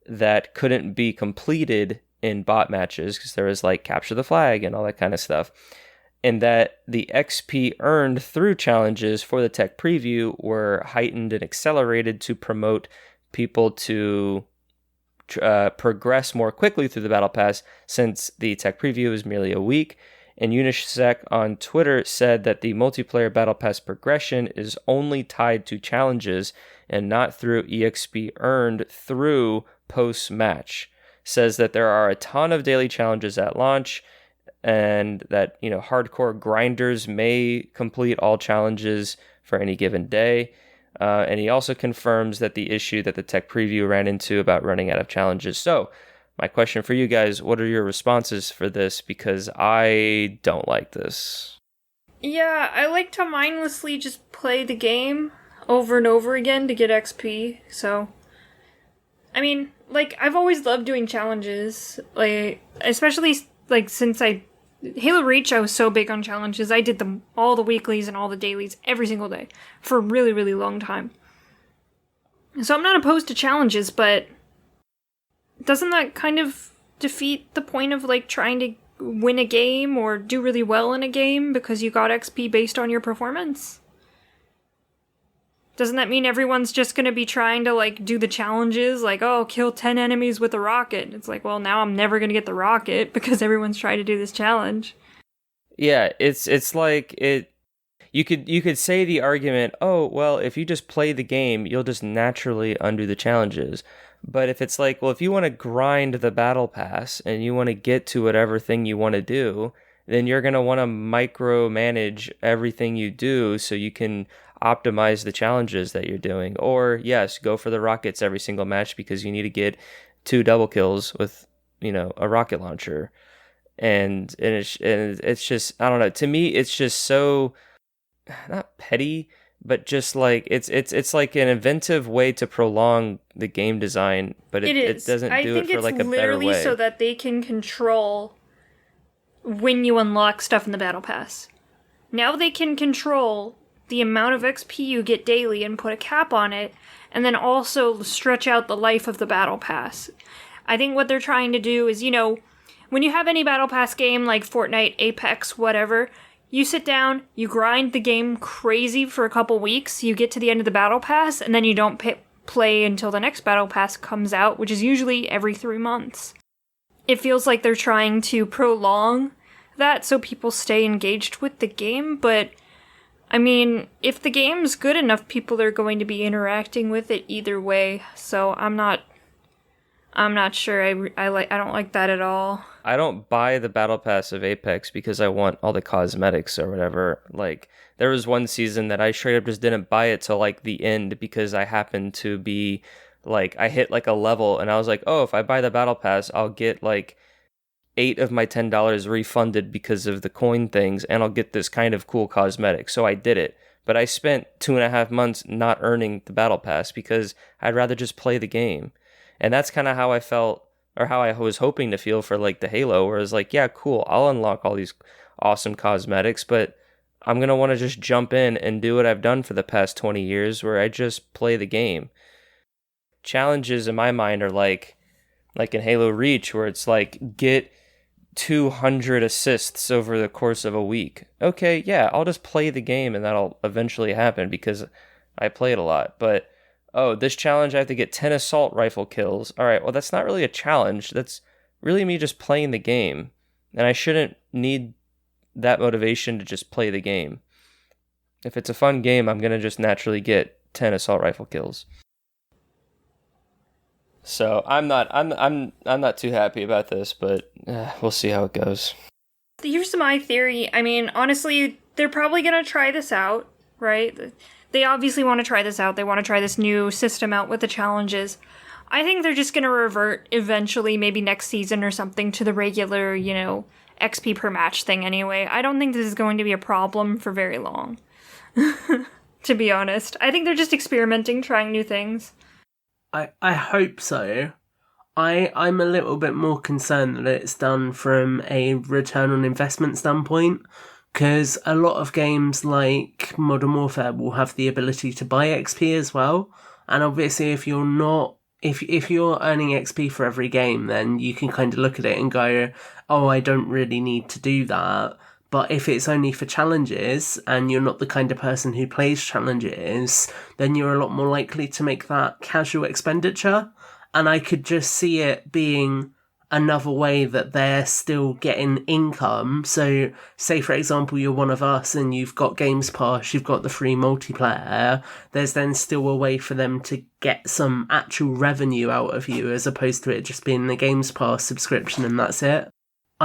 that couldn't be completed in bot matches because there was like capture the flag and all that kind of stuff. and that the XP earned through challenges for the tech preview were heightened and accelerated to promote people to progress more quickly through the battle pass, since the tech preview is merely a week. And Unisec on Twitter said that the multiplayer battle pass progression is only tied to challenges and not through EXP earned through post-match. Says that there are a ton of daily challenges at launch, and that, hardcore grinders may complete all challenges for any given day. And he also confirms that the issue that the tech preview ran into about running out of challenges. So, my question for you guys, what are your responses for this? Because I don't like this.
Yeah, I like to mindlessly just play the game over and over again to get XP, so... I mean, I've always loved doing challenges, especially, since Halo Reach, I was so big on challenges. I did them, all the weeklies and all the dailies, every single day, for a really, really long time. So I'm not opposed to challenges, but doesn't that kind of defeat the point of, trying to win a game or do really well in a game because you got XP based on your performance? Doesn't that mean everyone's just gonna be trying to, do the challenges, kill 10 enemies with a rocket? It's well, now I'm never gonna get the rocket because everyone's trying to do this challenge.
Yeah, it's like it... You could say the argument, oh, well, if you just play the game, you'll just naturally undo the challenges. But if it's if you want to grind the battle pass and you want to get to whatever thing you want to do, then you're going to want to micromanage everything you do so you can optimize the challenges that you're doing. Or, yes, go for the rockets every single match because you need to get 2 double kills with, a rocket launcher. And it's just, I don't know, to me, it's just so, not petty, but just it's like an inventive way to prolong the game design, but it doesn't do it for a better way.
I think it's literally so that they can control when you unlock stuff in the battle pass. Now they can control the amount of XP you get daily and put a cap on it, and then also stretch out the life of the battle pass. I think what they're trying to do is, when you have any battle pass game like Fortnite, Apex, whatever, you sit down, you grind the game crazy for a couple weeks, you get to the end of the battle pass, and then you don't play until the next battle pass comes out, which is usually every 3 months. It feels like they're trying to prolong that so people stay engaged with the game, but I mean, if the game's good enough, people are going to be interacting with it either way, so I'm not sure I don't like that at all.
I don't buy the battle pass of Apex because I want all the cosmetics or whatever. There was one season that I straight up just didn't buy it till the end because I happened to be I hit a level and I was oh, if I buy the battle pass, I'll get 8 of my $10 refunded because of the coin things, and I'll get this kind of cool cosmetic. So I did it. But I spent 2.5 months not earning the battle pass because I'd rather just play the game. And that's kind of how I felt, or how I was hoping to feel for the Halo, where it's yeah, cool, I'll unlock all these awesome cosmetics, but I'm going to want to just jump in and do what I've done for the past 20 years, where I just play the game. Challenges in my mind are like in Halo Reach, where it's get 200 assists over the course of a week. Okay, yeah, I'll just play the game and that'll eventually happen because I play it a lot, but oh, this challenge I have to get 10 assault rifle kills. All right, well, that's not really a challenge. That's really me just playing the game. And I shouldn't need that motivation to just play the game. If it's a fun game, I'm going to just naturally get 10 assault rifle kills. So I'm not too happy about this, but we'll see how it goes.
Here's my theory. I mean, honestly, they're probably going to try this out, right? They obviously want to try this out. They want to try this new system out with the challenges. I think they're just going to revert eventually, maybe next season or something, to the regular, XP per match thing anyway. I don't think this is going to be a problem for very long, to be honest. I think they're just experimenting, trying new things.
I hope so. I'm a little bit more concerned that it's done from a return on investment standpoint, because a lot of games like Modern Warfare will have the ability to buy XP as well. And obviously if you're earning XP for every game, then you can kind of look at it and go, oh, I don't really need to do that. But if it's only for challenges and you're not the kind of person who plays challenges, then you're a lot more likely to make that casual expenditure. And I could just see it being another way that they're still getting income. So, say for example, you're one of us and you've got Games Pass, you've got the free multiplayer, there's then still a way for them to get some actual revenue out of you as opposed to it just being the Games Pass subscription and that's it.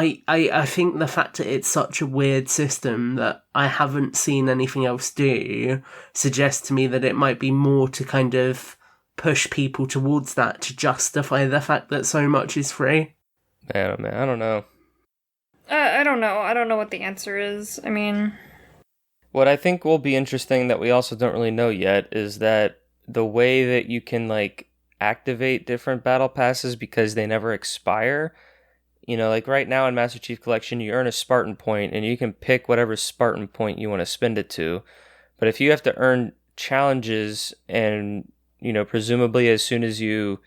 I think the fact that it's such a weird system that I haven't seen anything else do suggests to me that it might be more to kind of push people towards that to justify the fact that so much is free.
Man, I don't know.
I don't know. I don't know what the answer is. I mean...
What I think will be interesting that we also don't really know yet is that the way that you can, like, activate different battle passes because they never expire. You know, like right now in Master Chief Collection, you earn a Spartan point and you can pick whatever Spartan point you want to spend it to. But if you have to earn challenges and, you know, presumably as soon as you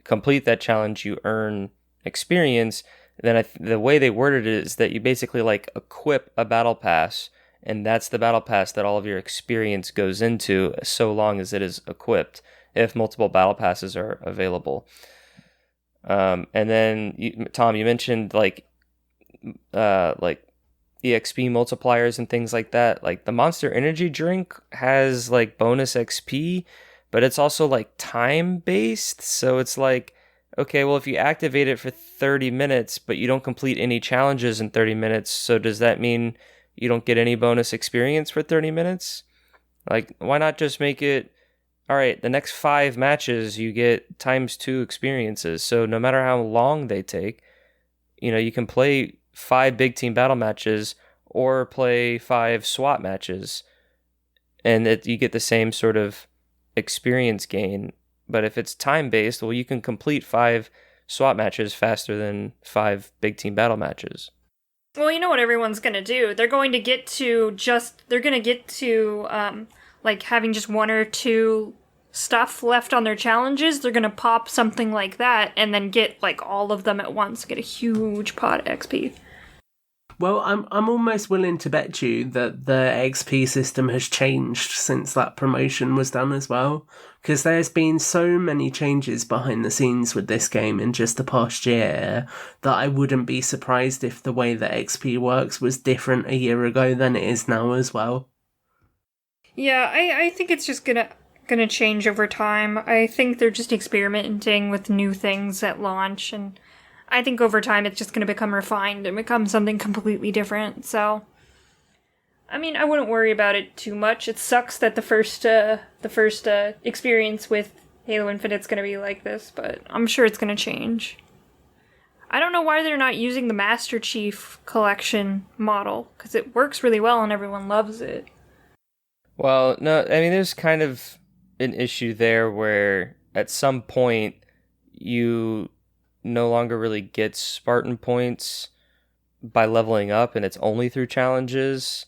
complete that challenge, you earn experience, then the way they worded it is that you basically like equip a battle pass, and that's the battle pass that all of your experience goes into, so long as it is equipped, if multiple battle passes are available. And then Tom, you mentioned like EXP multipliers and things like that. Like the Monster Energy drink has like bonus XP, but it's also like time based, so it's like, okay, well, if you activate it for 30 minutes, but you don't complete any challenges in 30 minutes, so does that mean you don't get any bonus experience for 30 minutes? Like, why not just make it, all right, the next 5 matches, you get ×2 experiences. So no matter how long they take, you know, you can play 5 big team battle matches or play 5 SWAT matches, and you get the same sort of experience gain. But if it's time-based, well, you can complete 5 SWAT matches faster than 5 big team battle matches.
Well, you know what everyone's going to do? They're going to get to like, having just 1 or 2 stuff left on their challenges. They're going to pop something like that and then get, like, all of them at once. Get a huge pot of XP.
Well, I'm almost willing to bet you that the XP system has changed since that promotion was done as well, because there's been so many changes behind the scenes with this game in just the past year that I wouldn't be surprised if the way that XP works was different a year ago than it is now as well.
Yeah, I think it's just gonna change over time. I think they're just experimenting with new things at launch, and I think over time it's just going to become refined and become something completely different. So, I mean, I wouldn't worry about it too much. It sucks that the first experience with Halo Infinite's going to be like this, but I'm sure it's going to change. I don't know why they're not using the Master Chief Collection model, because it works really well and everyone loves it.
Well, no, I mean, there's kind of an issue there where at some point you no longer really get Spartan points by leveling up, and it's only through challenges.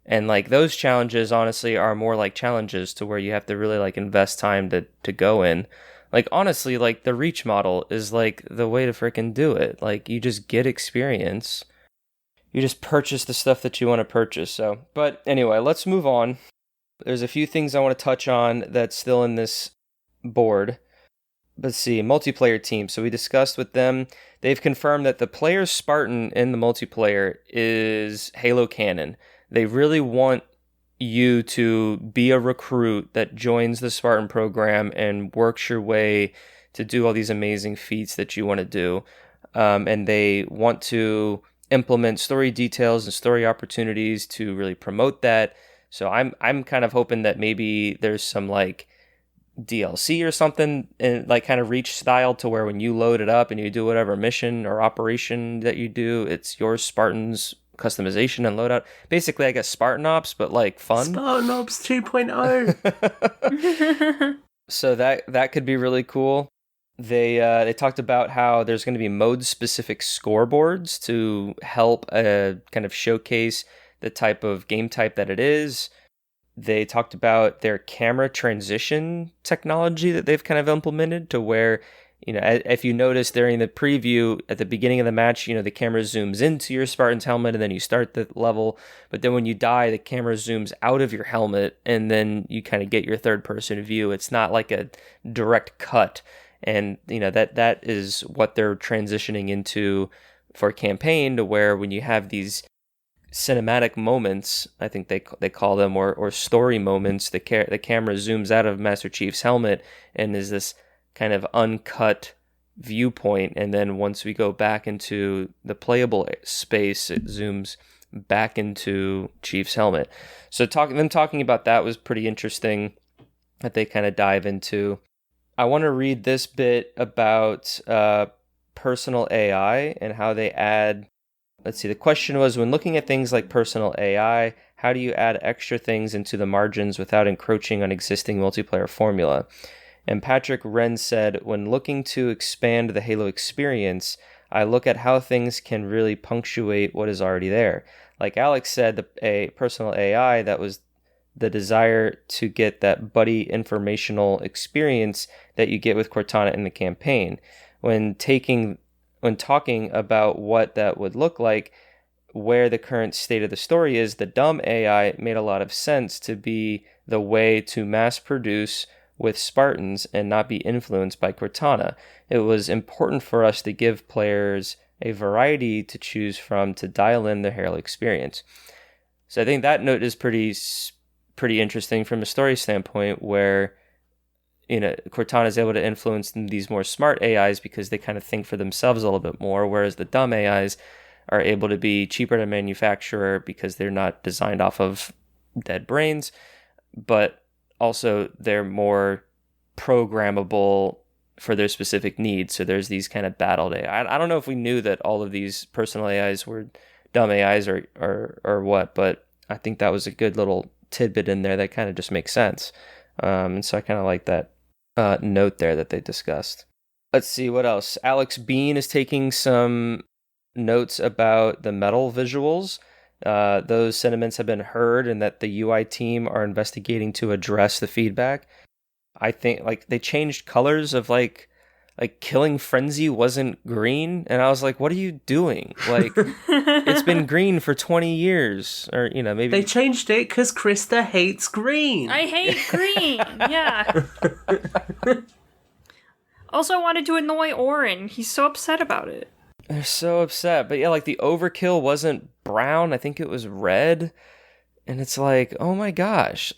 And like those challenges honestly are more like challenges to where you have to really like invest time to go in. Like honestly, like the Reach model is like the way to freaking do it. Like you just get experience. You just purchase the stuff that you want to purchase. So, but anyway, let's move on. There's a few things I want to touch on that's still in this board. Let's see, multiplayer team. So we discussed with them. They've confirmed that the player Spartan in the multiplayer is Halo canon. They really want you to be a recruit that joins the Spartan program and works your way to do all these amazing feats that you want to do. And they want to implement story details and story opportunities to really promote that. So I'm kind of hoping that maybe there's some like DLC or something in like kind of Reach style to where when you load it up and you do whatever mission or operation that you do, it's your Spartan's customization and loadout. Basically, I guess Spartan Ops, but like fun.
Spartan Ops 2.0.
So that could be really cool. They talked about how there's going to be mode specific scoreboards to help kind of showcase the type of game type that it is. They talked about their camera transition technology that they've kind of implemented to where if you notice during the preview at the beginning of the match, the camera zooms into your Spartan's helmet and then you start the level. But then when you die, the camera zooms out of your helmet and then you kind of get your third person view. It's not like a direct cut. And, that is what they're transitioning into for campaign, to where when you have these cinematic moments, I think they call them, or story moments, the camera zooms out of Master Chief's helmet and is this kind of uncut viewpoint, and then once we go back into the playable space, it zooms back into Chief's helmet. So talking about that was pretty interesting, that they kind of dive into. I want to read this bit about personal AI and how they add. Let's see, the question was, when looking at things like personal AI, how do you add extra things into the margins without encroaching on existing multiplayer formula? And Patrick Wren said, when looking to expand the Halo experience, I look at how things can really punctuate what is already there. Like Alex said, a personal AI, that was the desire to get that buddy informational experience that you get with Cortana in the campaign. When talking about what that would look like, where the current state of the story is, the dumb AI made a lot of sense to be the way to mass produce with Spartans and not be influenced by Cortana. It was important for us to give players a variety to choose from to dial in the Halo experience. So I think that note is pretty interesting from a story standpoint, where Cortana is able to influence these more smart AIs because they kind of think for themselves a little bit more, whereas the dumb AIs are able to be cheaper to manufacture because they're not designed off of dead brains, but also they're more programmable for their specific needs. So there's these kind of battled AI. I don't know if we knew that all of these personal AIs were dumb AIs or what, but I think that was a good little tidbit in there that kind of just makes sense. And so I kind of like that note there that they discussed. Let's see what else. Alex Bean is taking some notes about the metal visuals. Those sentiments have been heard, and that the UI team are investigating to address the feedback. I think they changed colors of like Killing Frenzy wasn't green, and I was like, what are you doing? It's been green for 20 years, or maybe
they changed it because Krysta hates green.
I hate green. Yeah. Also, I wanted to annoy Oran. He's so upset about it.
They're so upset. But yeah, the overkill wasn't brown. I think it was red. And it's like, oh my gosh.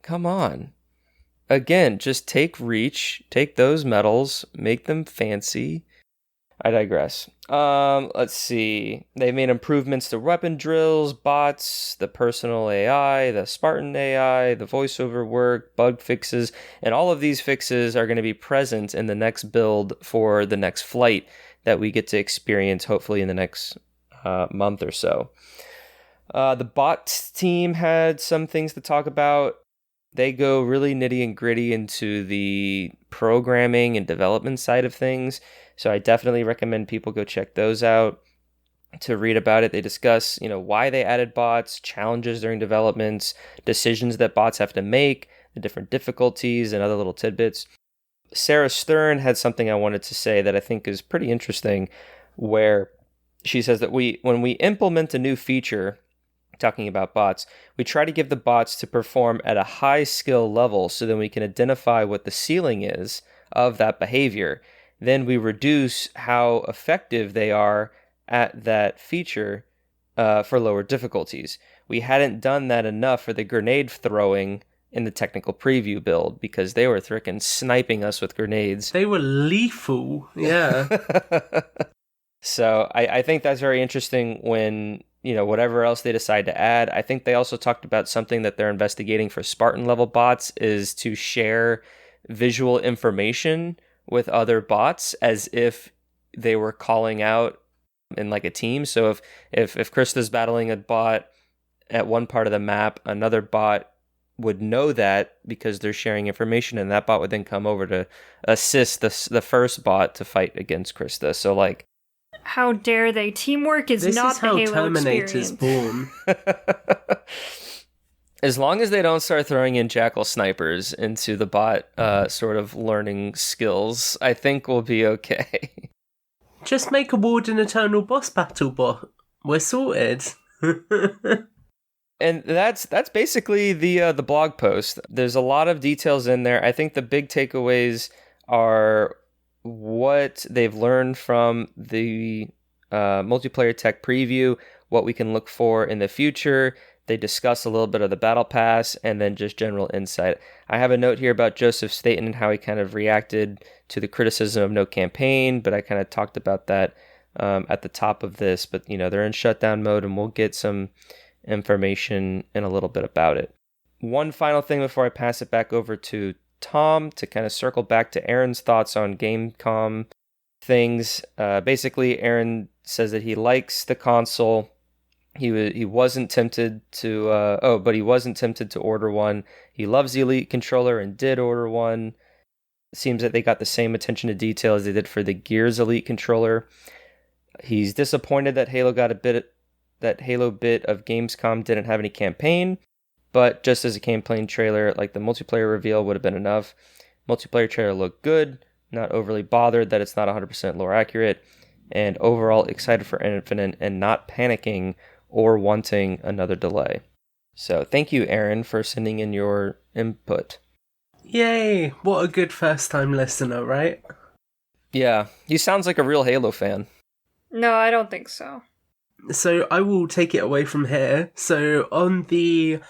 Come on. Again, just take Reach. Take those medals. Make them fancy. I digress. Let's see. They made improvements to weapon drills, bots, the personal AI, the Spartan AI, the voiceover work, bug fixes. And all of these fixes are going to be present in the next build for the next flight that we get to experience, hopefully in the next month or so. The bots team had some things to talk about. They go really nitty and gritty into the programming and development side of things. So I definitely recommend people go check those out to read about it. They discuss, why they added bots, challenges during developments, decisions that bots have to make, the different difficulties, and other little tidbits. Sarah Stern had something I wanted to say that I think is pretty interesting, where she says that when we implement a new feature, talking about bots, we try to give the bots to perform at a high skill level so then we can identify what the ceiling is of that behavior. Then we reduce how effective they are at that feature for lower difficulties. We hadn't done that enough for the grenade throwing in the technical preview build because they were frickin' sniping us with grenades.
They were lethal, yeah.
So I think that's very interesting when, whatever else they decide to add. I think they also talked about something that they're investigating for Spartan level bots is to share visual information with other bots as if they were calling out in a team. So if Krysta's battling a bot at one part of the map, another bot would know that because they're sharing information, and that bot would then come over to assist the first bot to fight against Krysta. So
how dare they? Teamwork is
this
not
is how
the Halo
Terminator's
experience.
born.
As long as they don't start throwing in jackal snipers into the bot sort of learning skills, I think we'll be okay.
Just make a Warden Eternal boss battle bot. We're sorted.
And that's basically the blog post. There's a lot of details in there. I think the big takeaways are what they've learned from the multiplayer tech preview, what we can look for in the future. They discuss a little bit of the battle pass and then just general insight. I have a note here about Joseph Staten and how he kind of reacted to the criticism of no campaign, but I kind of talked about that at the top of this. But, they're in shutdown mode, and we'll get some information in a little bit about it. One final thing before I pass it back over to Tom to kind of circle back to Aaron's thoughts on Gamecom things. Basically, Aaron says that he likes the console. He wasn't tempted to he wasn't tempted to order one. He loves the Elite controller and did order one. It seems that they got the same attention to detail as they did for the Gears Elite controller. He's disappointed that Halo bit of Gamescom didn't have any campaign, but just as a campaign trailer, like the multiplayer reveal would have been enough. Multiplayer trailer looked good, not overly bothered that it's not 100% lore accurate, and overall excited for Infinite and not panicking or wanting another delay. So thank you, Aaron, for sending in your input.
Yay! What a good first-time listener, right?
Yeah, he sounds like a real Halo fan.
No, I don't think so.
So I will take it away from here. So on the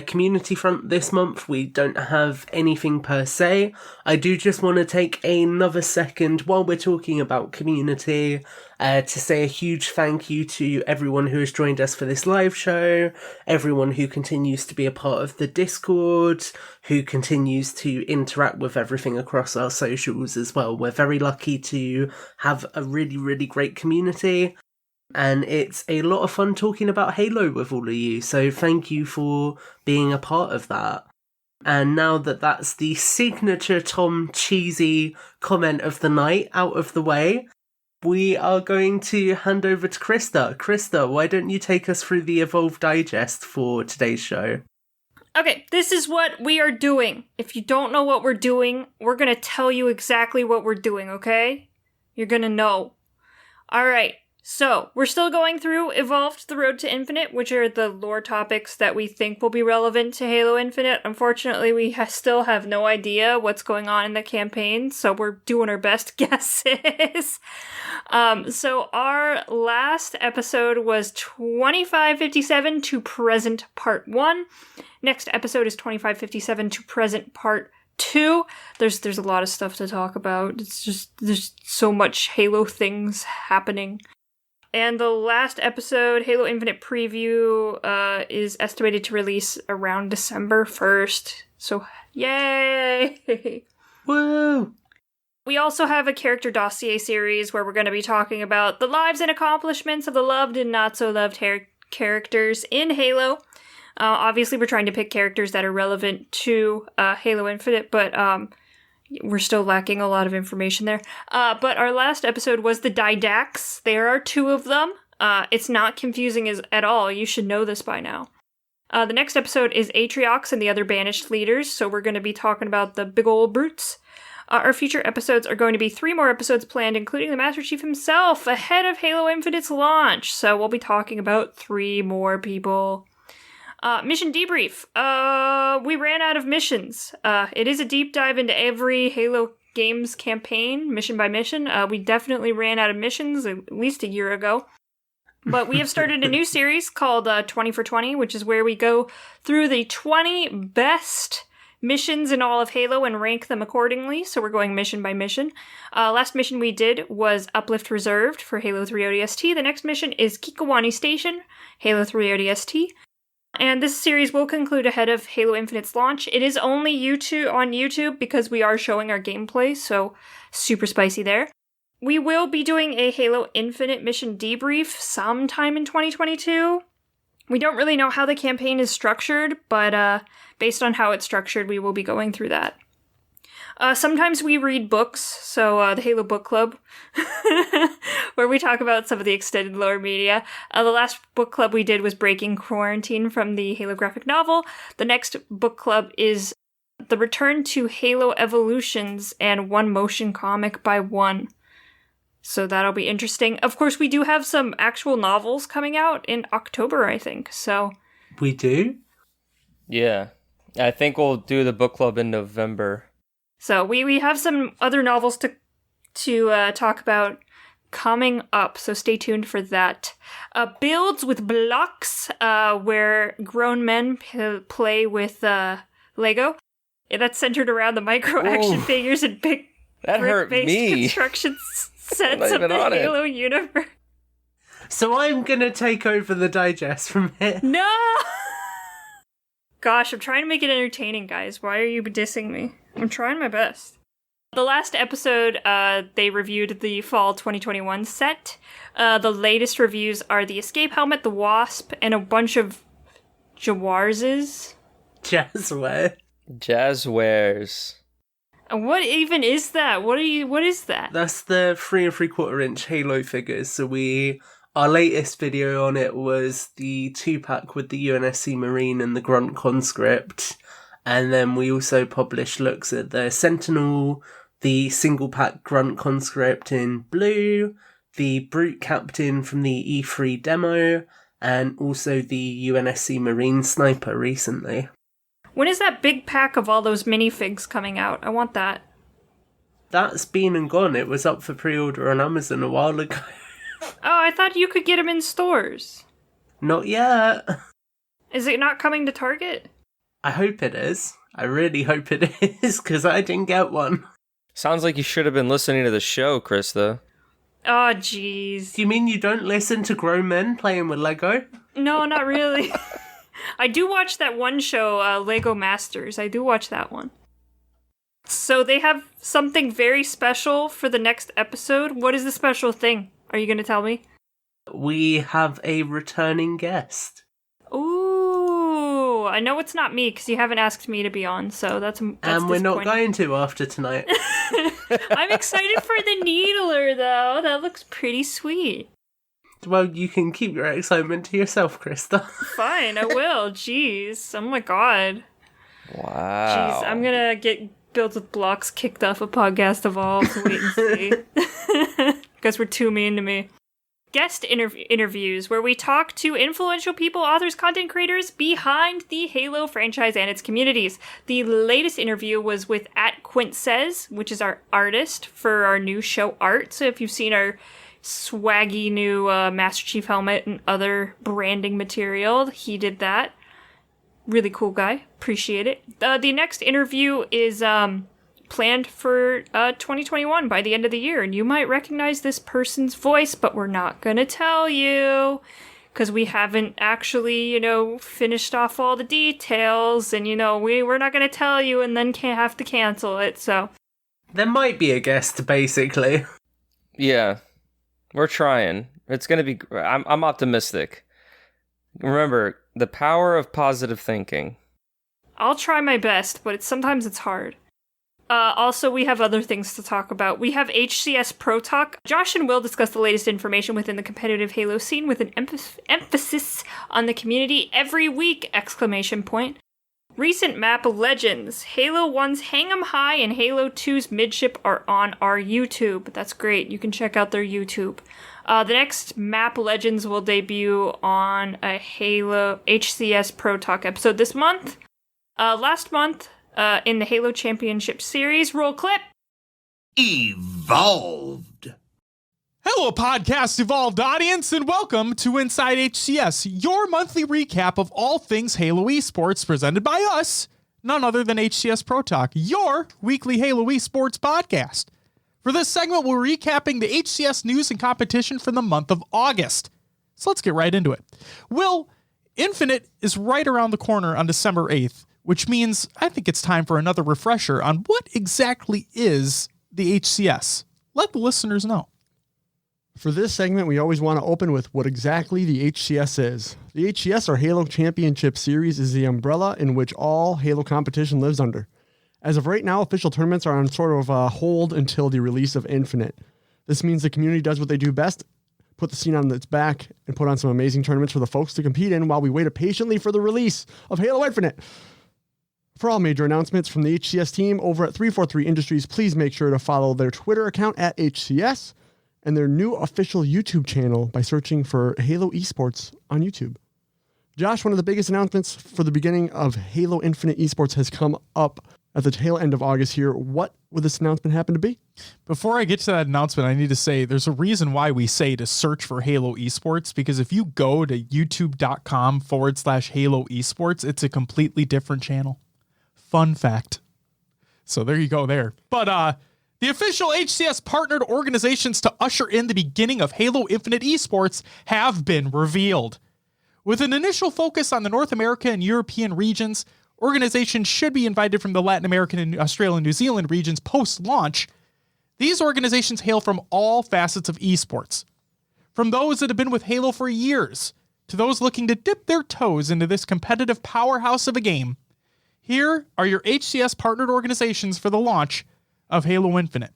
community front this month, we don't have anything per se. I do just want to take another second while we're talking about community to say a huge thank you to everyone who has joined us for this live show, everyone who continues to be a part of the Discord, who continues to interact with everything across our socials as well. We're very lucky to have a really, really great community. And it's a lot of fun talking about Halo with all of you, so thank you for being a part of that. And now that that's the signature Tom cheesy comment of the night out of the way, we are going to hand over to Krysta. Krysta, why don't you take us through the Evolve Digest for today's show?
Okay, this is what we are doing. If you don't know what we're doing, we're gonna tell you exactly what we're doing, okay? You're gonna know. Alright. So, we're still going through Evolved The Road to Infinite, which are the lore topics that we think will be relevant to Halo Infinite. Unfortunately, we still have no idea what's going on in the campaign, so we're doing our best guesses. So our last episode was 2557 to present part 1. Next episode is 2557 to present part 2. There's a lot of stuff to talk about. It's just, there's so much Halo things happening. And the last episode, Halo Infinite Preview, is estimated to release around December 1st. So, yay!
Woo!
We also have a character dossier series where we're going to be talking about the lives and accomplishments of the loved and not so loved characters in Halo. Obviously, we're trying to pick characters that are relevant to Halo Infinite, but we're still lacking a lot of information there. But our last episode was the Didacts. There are 2 of them. It's not confusing at all. You should know this by now. The next episode is Atriox and the other banished leaders, so we're going to be talking about the big ol' brutes. Our future episodes are going to be 3 more episodes planned, including the Master Chief himself, ahead of Halo Infinite's launch. So we'll be talking about 3 more people. Mission debrief. We ran out of missions. It is a deep dive into every Halo games campaign, mission by mission. We definitely ran out of missions at least a year ago. But we have started a new series called 20 for 20, which is where we go through the 20 best missions in all of Halo and rank them accordingly. So we're going mission by mission. Last mission we did was Uplift Reserved for Halo 3 ODST. The next mission is Kikowani Station, Halo 3 ODST. And this series will conclude ahead of Halo Infinite's launch. It is only on YouTube because we are showing our gameplay, so super spicy there. We will be doing a Halo Infinite mission debrief sometime in 2022. We don't really know how the campaign is structured, but based on how it's structured, we will be going through that. Sometimes we read books, so the Halo Book Club where we talk about some of the extended lore media. The last book club we did was Breaking Quarantine from the Halo graphic novel. The next book club is The Return to Halo Evolutions and One Motion Comic by One. So that'll be interesting. Of course, we do have some actual novels coming out in October, I think. So
We do?
Yeah. I think we'll do the book club in November.
So we have some other novels to talk about coming up, so stay tuned for that. Builds with Blocks, where grown men play with Lego. That's centered around the micro-action figures and big brick-based construction sets of the Halo universe.
So I'm gonna take over the digest from here.
No! Gosh, I'm trying to make it entertaining, guys. Why are you dissing me? I'm trying my best. The last episode, they reviewed the fall 2021 set. The latest reviews are the Escape Helmet, the Wasp, and a bunch of Jawarzes.
Jazzwares.
And what even is that? What is that?
That's the 3 3/4 inch Halo figures. So our latest video on it was the 2-pack with the UNSC Marine and the Grunt Conscript. And then we also published looks at the Sentinel, the single-pack Grunt Conscript in blue, the Brute Captain from the E3 demo, and also the UNSC Marine Sniper recently.
When is that big pack of all those minifigs coming out? I want that.
That's been and gone. It was up for pre-order on Amazon a while ago.
Oh, I thought you could get them in stores.
Not yet.
Is it not coming to Target?
I hope it is. I really hope it is, because I didn't get one.
Sounds like you should have been listening to the show, Krysta.
Oh, jeez.
Do you mean you don't listen to grown men playing with Lego?
No, not really. I do watch that one show, Lego Masters. I do watch that one. So they have something very special for the next episode. What is the special thing? Are you going to tell me?
We have a returning guest.
Ooh, I know it's not me because you haven't asked me to be on, so that's
and we're not going to after tonight.
I'm excited for the Needler, though. That looks pretty sweet.
Well, you can keep your excitement to yourself, Krysta.
Fine, I will. Jeez. Oh my god.
Wow.
Jeez, I'm gonna get Builds with Blocks kicked off a Podcast Evolved. Wait and see. Because we're too mean to me. Guest interviews, where we talk to influential people, authors, content creators behind the Halo franchise and its communities. The latest interview was with @QuintSays, which is our artist for our new show art. So if you've seen our swaggy new Master Chief helmet and other branding material, he did that. Really cool guy. Appreciate it. The next interview is planned for 2021 by the end of the year, and you might recognize this person's voice, but we're not gonna tell you because we haven't actually, finished off all the details, and we're not gonna tell you and then can't have to cancel it. So
there might be a guest, basically.
Yeah, we're trying. It's gonna be. I'm optimistic. Remember the power of positive thinking.
I'll try my best, but sometimes it's hard. Also, we have other things to talk about. We have HCS Pro Talk. Josh and Will discuss the latest information within the competitive Halo scene with an emphasis on the community every week! Recent map legends. Halo 1's Hang 'em High and Halo 2's Midship are on our YouTube. That's great. You can check out their YouTube. The next map legends will debut on a Halo HCS Pro Talk episode this month. Last month, in the Halo Championship Series. Roll clip.
Evolved.
Hello, Podcast Evolved audience, and welcome to Inside HCS, your monthly recap of all things Halo esports presented by us, none other than HCS Pro Talk, your weekly Halo esports podcast. For this segment, we're recapping the HCS news and competition for the month of August. So let's get right into it. Will, Infinite is right around the corner on December 8th. Which means I think it's time for another refresher on what exactly is the HCS. Let the listeners know.
For this segment, we always want to open with what exactly the HCS is. The HCS, or Halo Championship Series, is the umbrella in which all Halo competition lives under. As of right now, official tournaments are on sort of a hold until the release of Infinite. This means the community does what they do best, put the scene on its back, and put on some amazing tournaments for the folks to compete in while we wait patiently for the release of Halo Infinite. For all major announcements from the HCS team over at 343 Industries, please make sure to follow their Twitter account at HCS and their new official YouTube channel by searching for Halo Esports on YouTube. Josh, one of the biggest announcements for the beginning of Halo Infinite Esports has come up at the tail end of August here. What would this announcement happen to be?
Before I get to that announcement, I need to say there's a reason why we say to search for Halo Esports, because if you go to youtube.com/Halo Esports, it's a completely different channel. Fun fact. So there you go there. But the official HCS partnered organizations to usher in the beginning of Halo Infinite Esports have been revealed. With an initial focus on the North America and European regions, organizations should be invited from the Latin American and Australia and New Zealand regions post-launch. These organizations hail from all facets of esports, from those that have been with Halo for years to those looking to dip their toes into this competitive powerhouse of a game. Here are your HCS partnered organizations for the launch of Halo Infinite: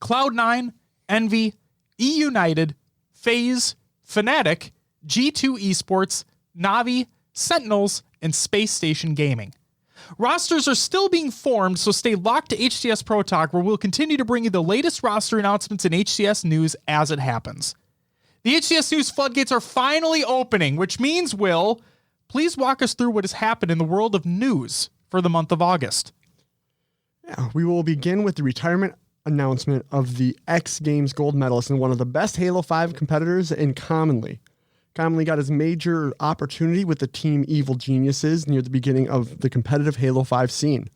Cloud9, Envy, eUnited, FaZe, Fnatic, G2 Esports, Navi, Sentinels, and Space Station Gaming. Rosters are still being formed, so stay locked to HCS Pro Talk, where we'll continue to bring you the latest roster announcements and HCS news as it happens. The HCS news floodgates are finally opening, which means, Will, please walk us through what has happened in the world of news for the month of August.
Yeah, we will begin with the retirement announcement of the X Games gold medalist and one of the best Halo 5 competitors in Commonly. Commonly got his major opportunity with the team Evil Geniuses near the beginning of the competitive Halo 5 scene.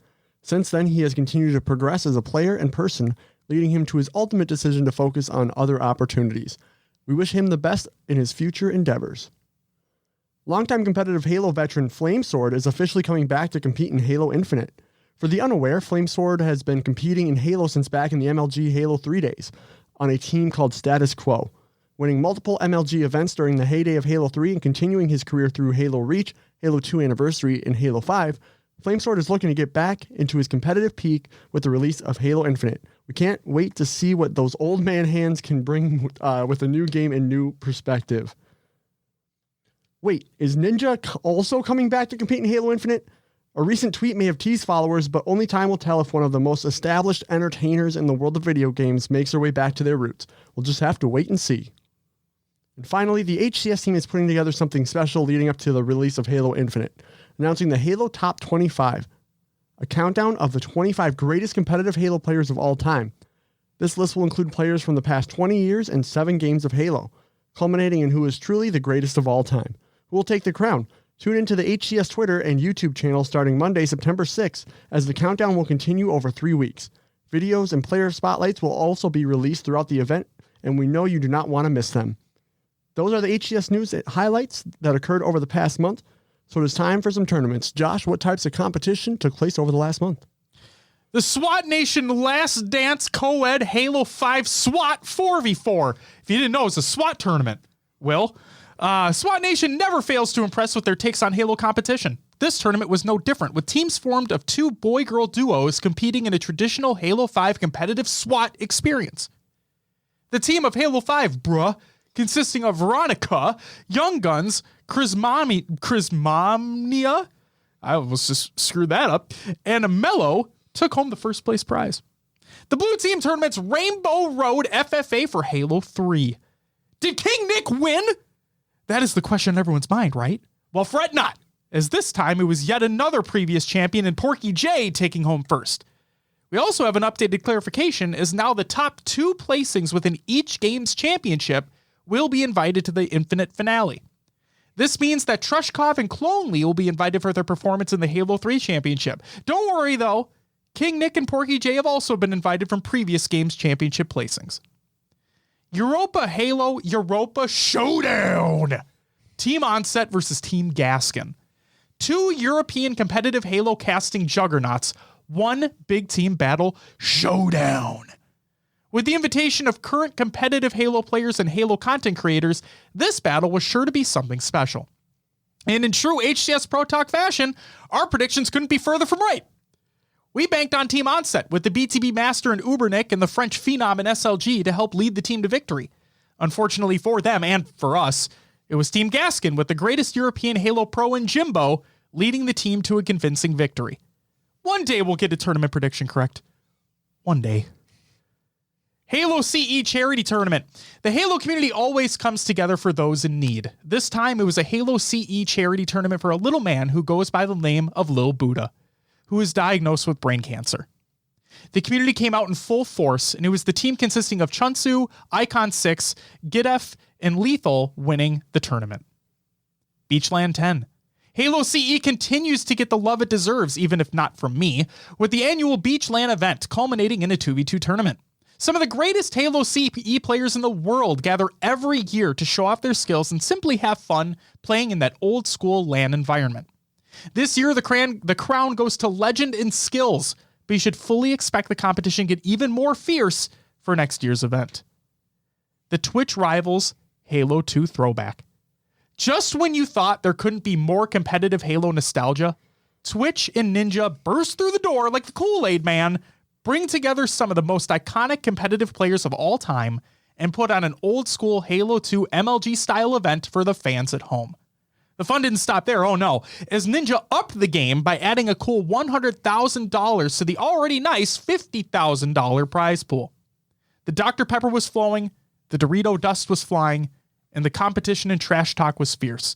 Since then, he has continued to progress as a player and person, leading him to his ultimate decision to focus on other opportunities. We wish him the best in his future endeavors. Longtime competitive Halo veteran Flamesword is officially coming back to compete in Halo Infinite. For the unaware, Flamesword has been competing in Halo since back in the MLG Halo 3 days on a team called Status Quo, winning multiple MLG events during the heyday of Halo 3 and continuing his career through Halo Reach, Halo 2 Anniversary, and Halo 5. Flamesword is looking to get back into his competitive peak with the release of Halo Infinite. We can't wait to see what those old man hands can bring with a new game and new perspective. Wait, is Ninja also coming back to compete in Halo Infinite? A recent tweet may have teased followers, but only time will tell if one of the most established entertainers in the world of video games makes their way back to their roots. We'll just have to wait and see. And finally, the HCS team is putting together something special leading up to the release of Halo Infinite, announcing the Halo Top 25, a countdown of the 25 greatest competitive Halo players of all time. This list will include players from the past 20 years and 7 games of Halo, culminating in who is truly the greatest of all time. Who will take the crown? Tune into the HCS Twitter and YouTube channel starting Monday, September 6th, as the countdown will continue over 3 weeks. Videos and player spotlights will also be released throughout the event, and we know you do not want to miss them. Those are the HCS news highlights that occurred over the past month. So it is time for some tournaments. Josh, what types of competition took place over the last month?
The SWAT Nation Last Dance Co-Ed Halo 5 SWAT 4v4. If you didn't know, it's a SWAT tournament. Will, SWAT Nation never fails to impress with their takes on Halo competition. This tournament was no different, with teams formed of 2 boy-girl duos competing in a traditional Halo 5 competitive SWAT experience. The team of Halo 5, consisting of Veronica, Young Guns, Chrismomnia, I almost just screwed that up, and Mello took home the first place prize. The blue team tournament's Rainbow Road FFA for Halo 3. Did King Nick win? That is the question in everyone's mind, right? Well, fret not, as this time it was yet another previous champion in Porky J taking home first. We also have an updated clarification, as now the top 2 placings within each game's championship will be invited to the Infinite finale. This means that Trushkov and Clonely will be invited for their performance in the Halo 3 championship. Don't worry though, King Nick and Porky J have also been invited from previous games' championship placings. Europa Halo Europa Showdown! Team Onset versus Team Gaskin. 2 European competitive Halo casting juggernauts, 1 big team battle showdown. With the invitation of current competitive Halo players and Halo content creators, this battle was sure to be something special. And in true HCS Pro Talk fashion, our predictions couldn't be further from right. We banked on Team Onset with the BTB Master in Ubernick and the French Phenom in SLG to help lead the team to victory. Unfortunately for them and for us, it was Team Gaskin with the greatest European Halo pro in Jimbo leading the team to a convincing victory. One day we'll get a tournament prediction correct. One day. Halo CE Charity Tournament. The Halo community always comes together for those in need. This time it was a Halo CE charity tournament for a little man who goes by the name of Lil Buddha, who was diagnosed with brain cancer. The community came out in full force, and it was the team consisting of Chunsu, Icon 6, Gidef, and Lethal winning the tournament. Beachland 10. Halo CE continues to get the love it deserves, even if not from me, with the annual Beachland event culminating in a 2v2 tournament. Some of the greatest Halo CE players in the world gather every year to show off their skills and simply have fun playing in that old school LAN environment. This year, the crown goes to Legend in Skills, but you should fully expect the competition to get even more fierce for next year's event. The Twitch Rivals Halo 2 Throwback. Just when you thought there couldn't be more competitive Halo nostalgia, Twitch and Ninja burst through the door like the Kool-Aid Man, bring together some of the most iconic competitive players of all time, and put on an old-school Halo 2 MLG-style event for the fans at home. The fun didn't stop there, oh no, as Ninja upped the game by adding a cool $100,000 to the already nice $50,000 prize pool. The Dr. Pepper was flowing, the Dorito dust was flying, and the competition and trash talk was fierce.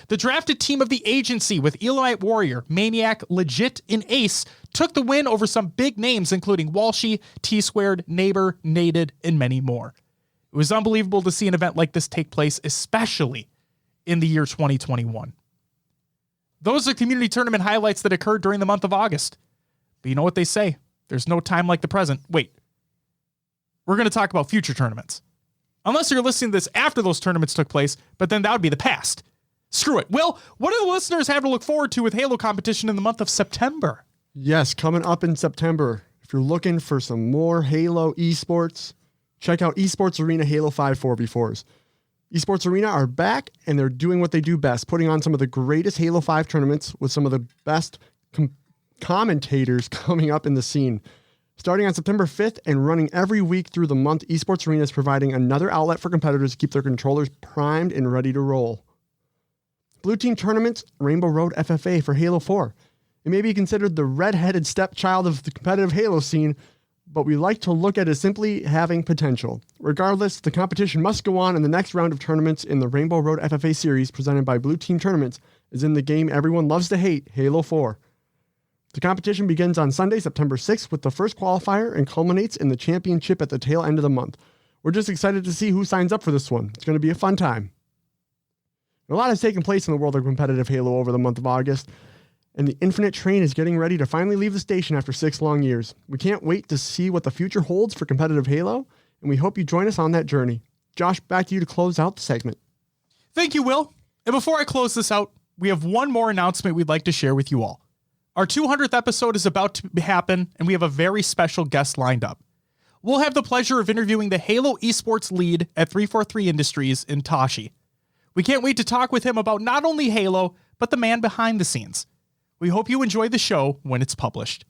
The drafted team of the agency with Elamite Warrior, Maniac, Legit, and Ace took the win over some big names including Walshy, T-Squared, Neighbor, Naded, and many more. It was unbelievable to see an event like this take place, especially in the year 2021. Those are community tournament highlights that occurred during the month of August. But you know what they say, there's no time like the present. Wait, we're going to talk about future tournaments. Unless you're listening to this after those tournaments took place, but then that would be the past. Screw it. Will, what do the listeners have to look forward to with Halo competition in the month of September?
Yes, coming up in September. If you're looking for some more Halo esports, check out Esports Arena Halo 5 4v4s. Esports Arena are back, and they're doing what they do best, putting on some of the greatest Halo 5 tournaments with some of the best commentators coming up in the scene. Starting on September 5th and running every week through the month, Esports Arena is providing another outlet for competitors to keep their controllers primed and ready to roll. Blue Team Tournaments, Rainbow Road FFA for Halo 4. It may be considered the red-headed stepchild of the competitive Halo scene, but we like to look at it as simply having potential. Regardless, the competition must go on, and the next round of tournaments in the Rainbow Road FFA series presented by Blue Team Tournaments is in the game everyone loves to hate, Halo 4. The competition begins on Sunday, September 6th with the first qualifier and culminates in the championship at the tail end of the month. We're just excited to see who signs up for this one. It's going to be a fun time. A lot has taken place in the world of competitive Halo over the month of August, and the Infinite Train is getting ready to finally leave the station after 6 long years. We can't wait to see what the future holds for competitive Halo, and we hope you join us on that journey. Josh, back to you to close out the segment.
Thank you, Will. And before I close this out, we have one more announcement we'd like to share with you all. Our 200th episode is about to happen, and we have a very special guest lined up. We'll have the pleasure of interviewing the Halo esports lead at 343 Industries in Tashi. We can't wait to talk with him about not only Halo, but the man behind the scenes. We hope you enjoy the show when it's published.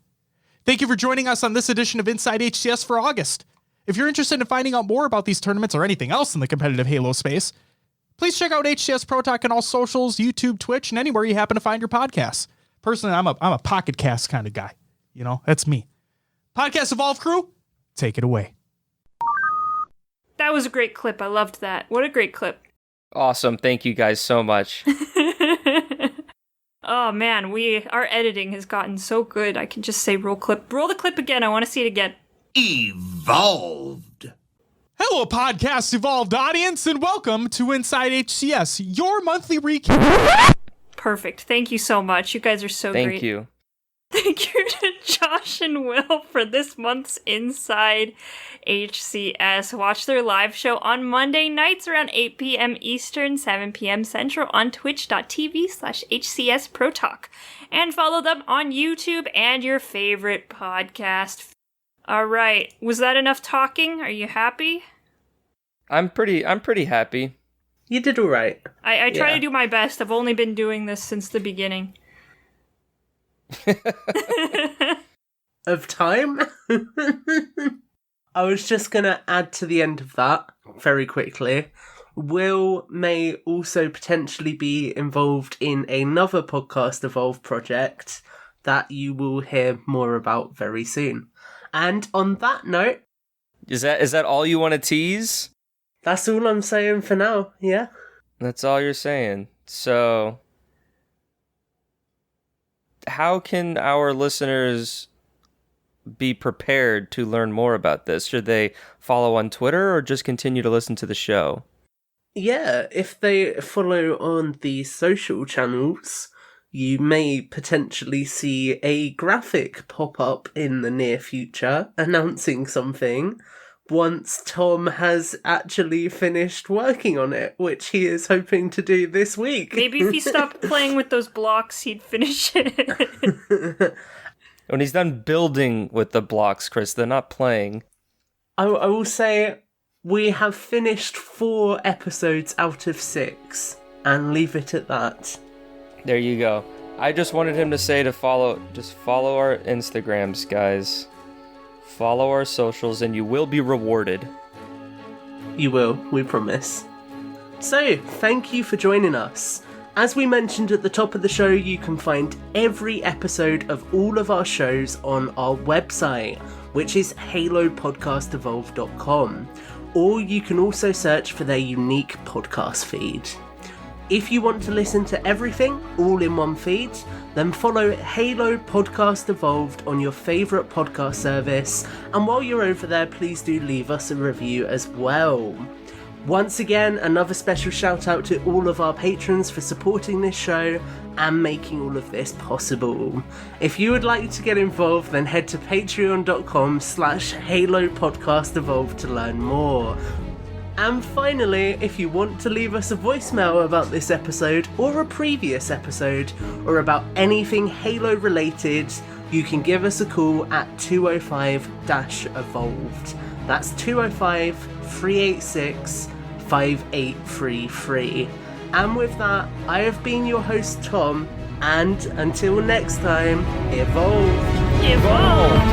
Thank you for joining us on this edition of Inside HCS for August. If you're interested in finding out more about these tournaments or anything else in the competitive Halo space, please check out HCS Pro Talk on all socials, YouTube, Twitch, and anywhere you happen to find your podcasts. Personally, I'm a pocket cast kind of guy. You know, that's me. Podcast Evolve crew, take it away.
That was a great clip. I loved that. What a great clip.
Awesome. Thank you guys so much.
Oh man, our editing has gotten so good. I can just say roll the clip again. I want to see it again.
Evolved.
Hello, Podcast Evolved audience, and welcome to Inside HCS, your monthly recap.
Perfect. Thank you so much. You guys are so great.
Thank you.
Thank you to Josh and Will for this month's Inside HCS. Watch their live show on Monday nights around 8 p.m. Eastern, 7 p.m. Central on twitch.tv/HCSProTalk. And follow them on YouTube and your favorite podcast. All right. Was that enough talking? Are you happy?
I'm pretty happy.
You did all right.
I try to do my best. I've only been doing this since the beginning.
of time. I was just going to add to the end of that very quickly. Will may also potentially be involved in another Podcast Evolve project that you will hear more about very soon. And on that note...
Is that all you want to tease?
That's all I'm saying for now, yeah.
That's all you're saying. So, how can our listeners be prepared to learn more about this? Should they follow on Twitter or just continue to listen to the show?
Yeah, if they follow on the social channels, you may potentially see a graphic pop up in the near future announcing something once Tom has actually finished working on it, which he is hoping to do this week.
Maybe if he stopped playing with those blocks, he'd finish it.
When he's done building with the blocks, Chris, they're not playing.
I will say we have finished 4 episodes out of 6, and leave it at that.
There you go. I just wanted him to say to follow our Instagrams, guys. Follow our socials and you will be rewarded.
You will, we promise. So, thank you for joining us. As we mentioned at the top of the show, you can find every episode of all of our shows on our website, which is halopodcastevolve.com, or you can also search for their unique podcast feed. If you want to listen to everything all in one feed, then follow Halo Podcast Evolved on your favourite podcast service, and while you're over there, please do leave us a review as well. Once again, another special shout out to all of our patrons for supporting this show and making all of this possible. If you would like to get involved, then head to patreon.com/HaloPodcastEvolved to learn more. And finally, if you want to leave us a voicemail about this episode or a previous episode or about anything Halo related, you can give us a call at 205-EVOLVED. That's 205-386-5833. And with that, I have been your host Tom, and until next time, evolved!
Evolved!